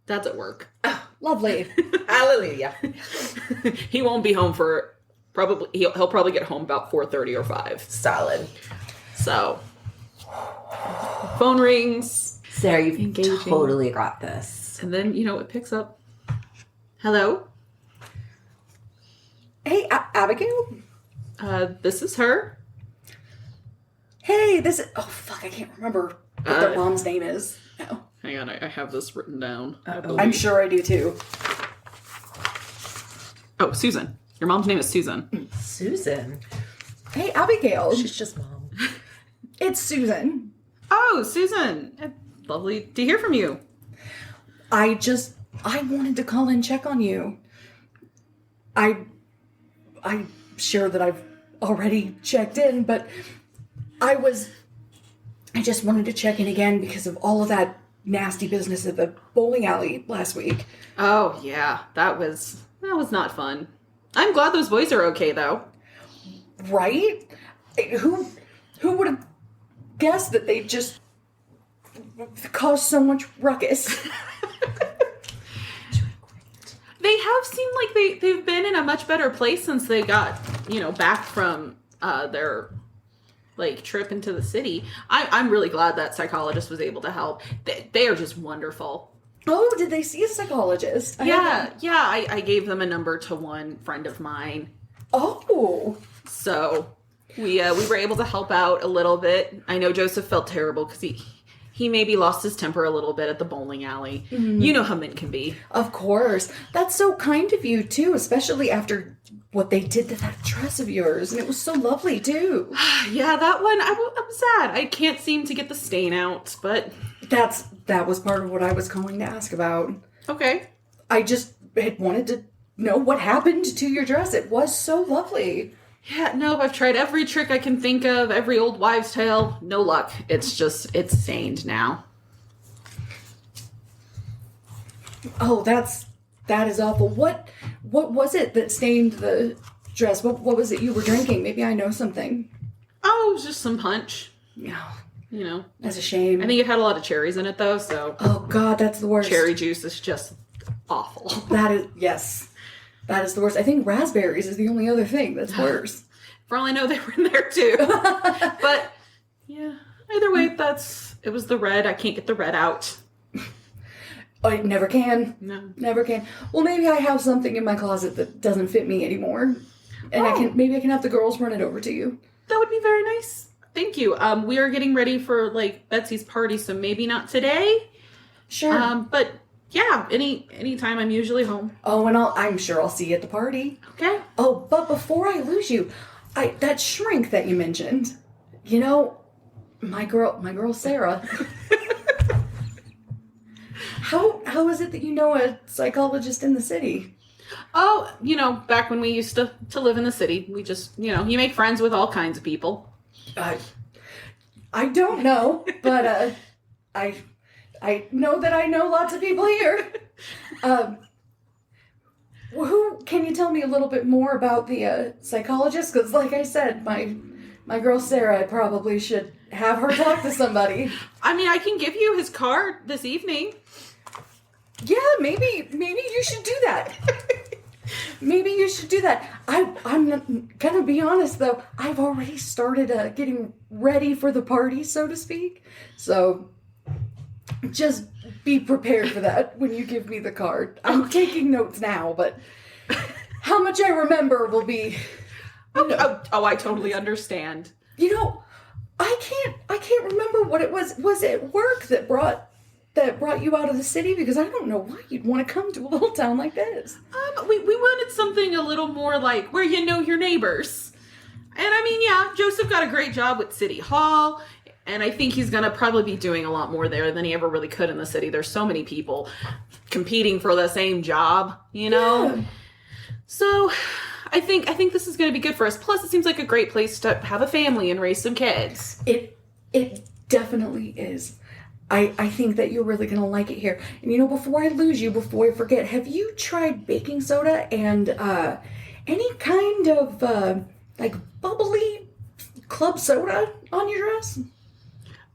Dad's at work. Lovely. Hallelujah. He won't be home for he'll probably get home about 4:30 or 5. Solid. So phone rings Sarah, you've Engaging. totally got this. and then it picks up. Hello? Hey, Abigail. This is her. Hey, this is. Oh fuck! I can't remember what their mom's name is. No. Hang on, I have this written down. I'm sure I do too. Oh, Susan. Your mom's name is Susan. Susan. Hey, Abigail. She's just Mom. It's Susan. Oh, Susan. Lovely to hear from you. I wanted to call and check on you. I'm sure that I've already checked in, but I just wanted to check in again because of all of that nasty business at the bowling alley last week. Oh, yeah. That was not fun. I'm glad those boys are okay, though. Right? Who would have guessed that they just caused so much ruckus? They have seemed like they've been in a much better place since they got, back from their trip into the city. I'm really glad that psychologist was able to help. They are just wonderful. Oh, did they see a psychologist? I gave them a number to one friend of mine. Oh. So we were able to help out a little bit. I know Joseph felt terrible because he maybe lost his temper a little bit at the bowling alley. Mm-hmm. You know how men can be. Of course. That's so kind of you, too, especially after what they did to that dress of yours. And it was so lovely, too. Yeah, that one, I'm sad. I can't seem to get the stain out, but... That was part of what I was calling to ask about. Okay. I just had wanted to know what happened to your dress. It was so lovely. Yeah, no, I've tried every trick I can think of, every old wives' tale. No luck. It's stained now. Oh, that is awful. What was it that stained the dress? What was it you were drinking? Maybe I know something. Oh, it was just some punch. Yeah. That's a shame. I think it had a lot of cherries in it, though, so... Oh, God, that's the worst. Cherry juice is just awful. Yes. That is the worst. I think raspberries is the only other thing that's worse. For all I know, they were in there, too. But, yeah. Either way, it was the red. I can't get the red out. I never can. No. Never can. Well, maybe I have something in my closet that doesn't fit me anymore. And maybe I can have the girls run it over to you. That would be very nice. Thank you. We are getting ready for, Betsy's party, so maybe not today. Sure. But, yeah, any time I'm usually home. Oh, and I'm sure I'll see you at the party. Okay. Oh, but before I lose you, that shrink that you mentioned, my girl Sarah. How is it that you know a psychologist in the city? Oh, back when we used to live in the city, we just, you make friends with all kinds of people. I don't know, but I know that I know lots of people here. Who can you tell me a little bit more about the psychologist? Because, like I said, my My girl Sarah, I probably should have her talk to somebody. I mean, I can give you his card this evening. Yeah, maybe you should do that. Maybe you should do that. I'm gonna be honest though. I've already started getting ready for the party, so to speak. So just be prepared for that when you give me the card. I'm taking notes now, but how much I remember will be. Oh, I totally understand. You know, I can't remember what it was. Was it work that brought you out of the city? Because I don't know why you'd want to come to a little town like this. We wanted something a little more like where you know your neighbors. And I mean, yeah, Joseph got a great job with City Hall, and I think he's gonna probably be doing a lot more there than he ever really could in the city. There's so many people competing for the same job, you know? Yeah. So I think this is gonna be good for us. Plus, it seems like a great place to have a family and raise some kids. It definitely is. I think that you're really going to like it here. And you know, before I lose you, before I forget, have you tried baking soda and any kind of like bubbly club soda on your dress?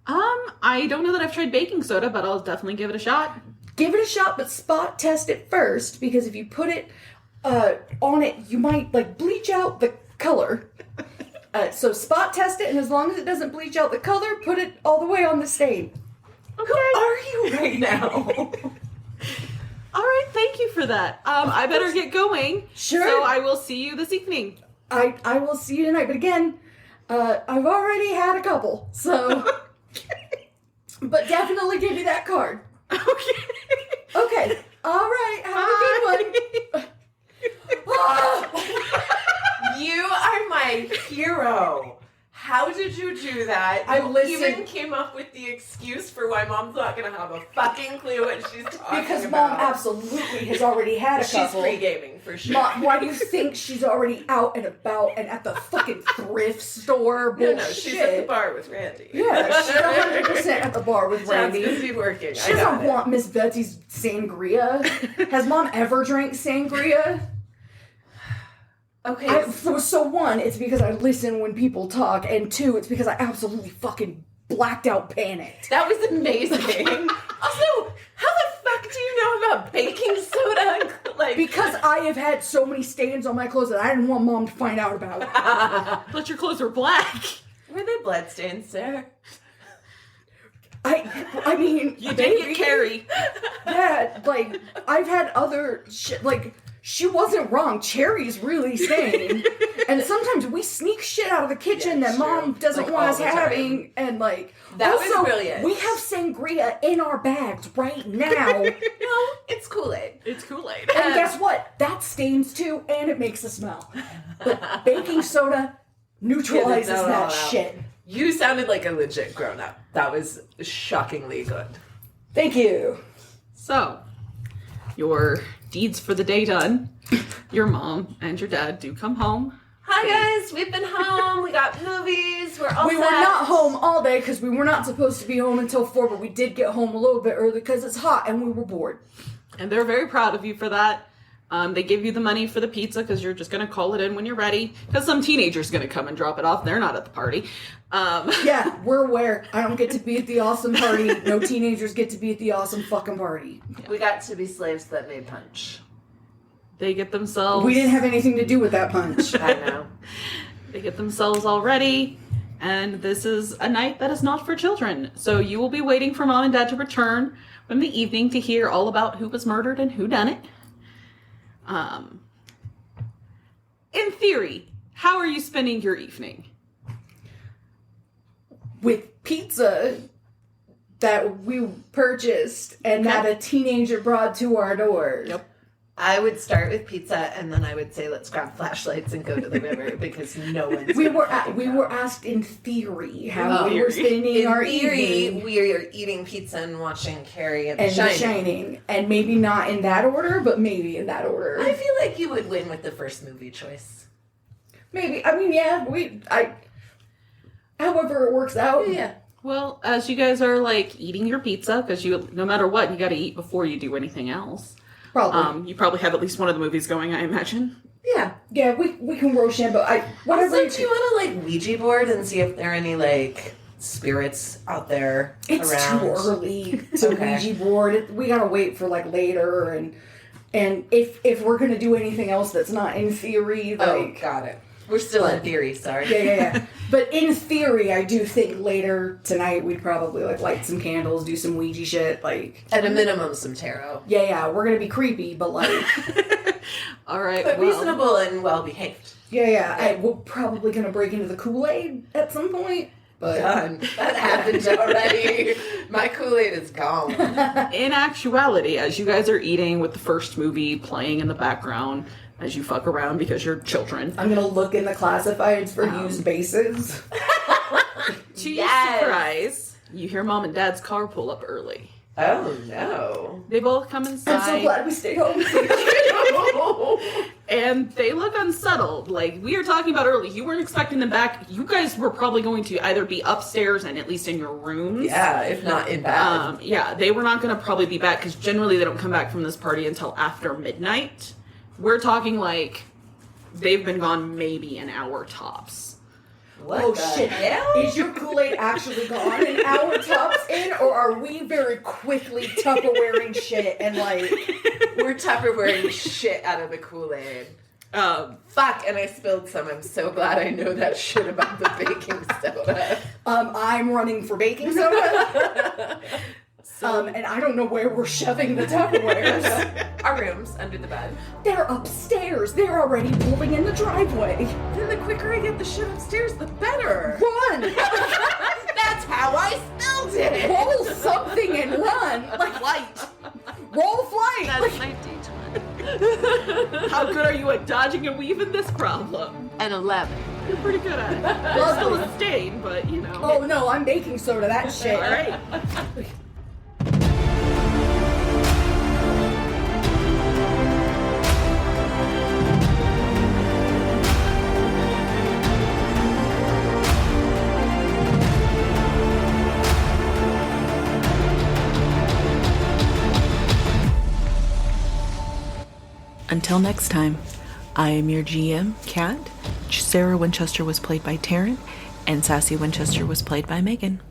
I don't know that I've tried baking soda, but I'll definitely give it a shot. Give it a shot, but spot test it first, because if you put it on it, you might like bleach out the color. So spot test it, and as long as it doesn't bleach out the color, put it all the way on the stain. Who are you right now? All right, thank you for that. I better get going. Sure. So I will see you this evening. I will see you tonight, but again, I've already had a couple, so. But definitely give you that card. Okay. Okay. All right. Have a good one. You are my hero. How did you do that? I You listened. even came up with the excuse for why Mom's not gonna have a fucking clue what she's talking Because about. Mom absolutely has already had a She's couple. pre-gaming for sure. Mom, why do you think she's already out and about and at the fucking thrift store? No, Bullshit. she's at the bar with Randy. Yeah, she's 100% at the bar with Sounds Randy. busy working. She doesn't want Miss Betsy's sangria. Has Mom ever drank sangria? Okay. So one, it's because I listen when people talk, and two, it's because I absolutely fucking blacked out panicked. That was amazing. Also, how the fuck do you know about baking soda? Like, Because I have had so many stains on my clothes that I didn't want Mom to find out about. But your clothes were black. were they bloodstains, Sarah? I mean, You did get Carrie. Yeah, like, I've had other shit, like, she wasn't wrong. Cherry's really stained. And sometimes we sneak shit out of the kitchen Yeah, that Mom true. doesn't Like, want all us the time. having. And, like, That was also, brilliant. we have sangria in our bags right now. No, it's Kool-Aid. It's Kool-Aid. And guess what? That stains too, and it makes a smell. But baking soda neutralizes Yeah, that all out. shit. You sounded like a legit grown-up. That was shockingly good. Thank you. So, your deeds for the day done. Your mom and your dad do come home. Hi guys, we've been home. We got movies. We're all We were set. not home all day because we were not supposed to be home until 4, but we did get home a little bit early because it's hot and we were bored. And they're very proud of you for that. They give you the money for the pizza because you're just going to call it in when you're ready. Because some teenager's going to come and drop it off. They're not at the party. Yeah, we're aware. I don't get to be at the awesome party. No teenagers get to be at the awesome fucking party. We got to be slaves that made punch. They get themselves... We didn't have anything to do with that punch. I know. They get themselves all ready. And this is a night that is not for children. So you will be waiting for Mom and Dad to return from the evening to hear all about who was murdered and who done it. In theory, how are you spending your evening? With pizza that we purchased and that a teenager brought to our door. Yep. I would start with pizza, and then I would say, let's grab flashlights and go to the river, because no one's We gonna were fucking we go. were asked in theory how we theory. were spending In our theory, evening. we are eating pizza and watching Carrie and, And The The Shining. Shining. And maybe not in that order, but maybe in that order. I feel like you would win with the first movie choice. Maybe. I mean, yeah, however it works out. Yeah. Well, as you guys are like eating your pizza, because you no matter what, you got to eat before you do anything else. Probably. You probably have at least one of the movies going, I imagine. Yeah. Yeah, we can Roshan, but whatever. Also, do you want to like Ouija board and see if there are any like spirits out there It's around? too early to Okay. Ouija board. We gotta wait for like later, and if we're gonna do anything else that's not in theory, Oh, like got it. We're still in theory, sorry. yeah. But in theory, I do think later tonight we'd probably like light some candles, do some Ouija shit, like At a minimum, some tarot. yeah, we're gonna be creepy, but like All right. But well, reasonable and well behaved. we're probably gonna break into the Kool-Aid at some point. But Done. That happened already. My Kool-Aid is gone. In actuality, as you guys are eating with the first movie playing in the background, as you fuck around because you're children, I'm gonna look in the classifieds for used bases. to your surprise, you hear Mom and Dad's car pull up early. Oh no. They both come inside. I'm so glad we stayed home. And they look unsettled. Like we were talking about earlier, you weren't expecting them back. You guys were probably going to either be upstairs and at least in your rooms. Yeah, if not in bed. Yeah, they were not going to probably be back because generally they don't come back from this party until after midnight. We're talking like they've been gone maybe an hour tops. What Oh the shit! hell? Is your Kool-Aid actually gone an hour tops in, or are we very quickly Tupperwaring shit and like? We're Tupperwaring shit out of the Kool-Aid. Fuck, and I spilled some. I'm so glad I know that shit about the baking soda. I'm running for baking soda. And I don't know where we're shoving the Tupperwares. Our rooms under the bed. They're upstairs. They're already pulling in the driveway. Then the quicker I get the shit upstairs, the better. Run! That's how I spilled it. Roll something and run. Like Flight. roll flight. That's Like, my D20. How good are you at dodging and weaving this problem? An 11. You're pretty good at it. There's still a stain, but you know. oh no, I'm baking soda. That shit. All right. Until next time, I am your GM, Kat. Sarah Winchester was played by Taryn, and Sassy Winchester was played by Megan.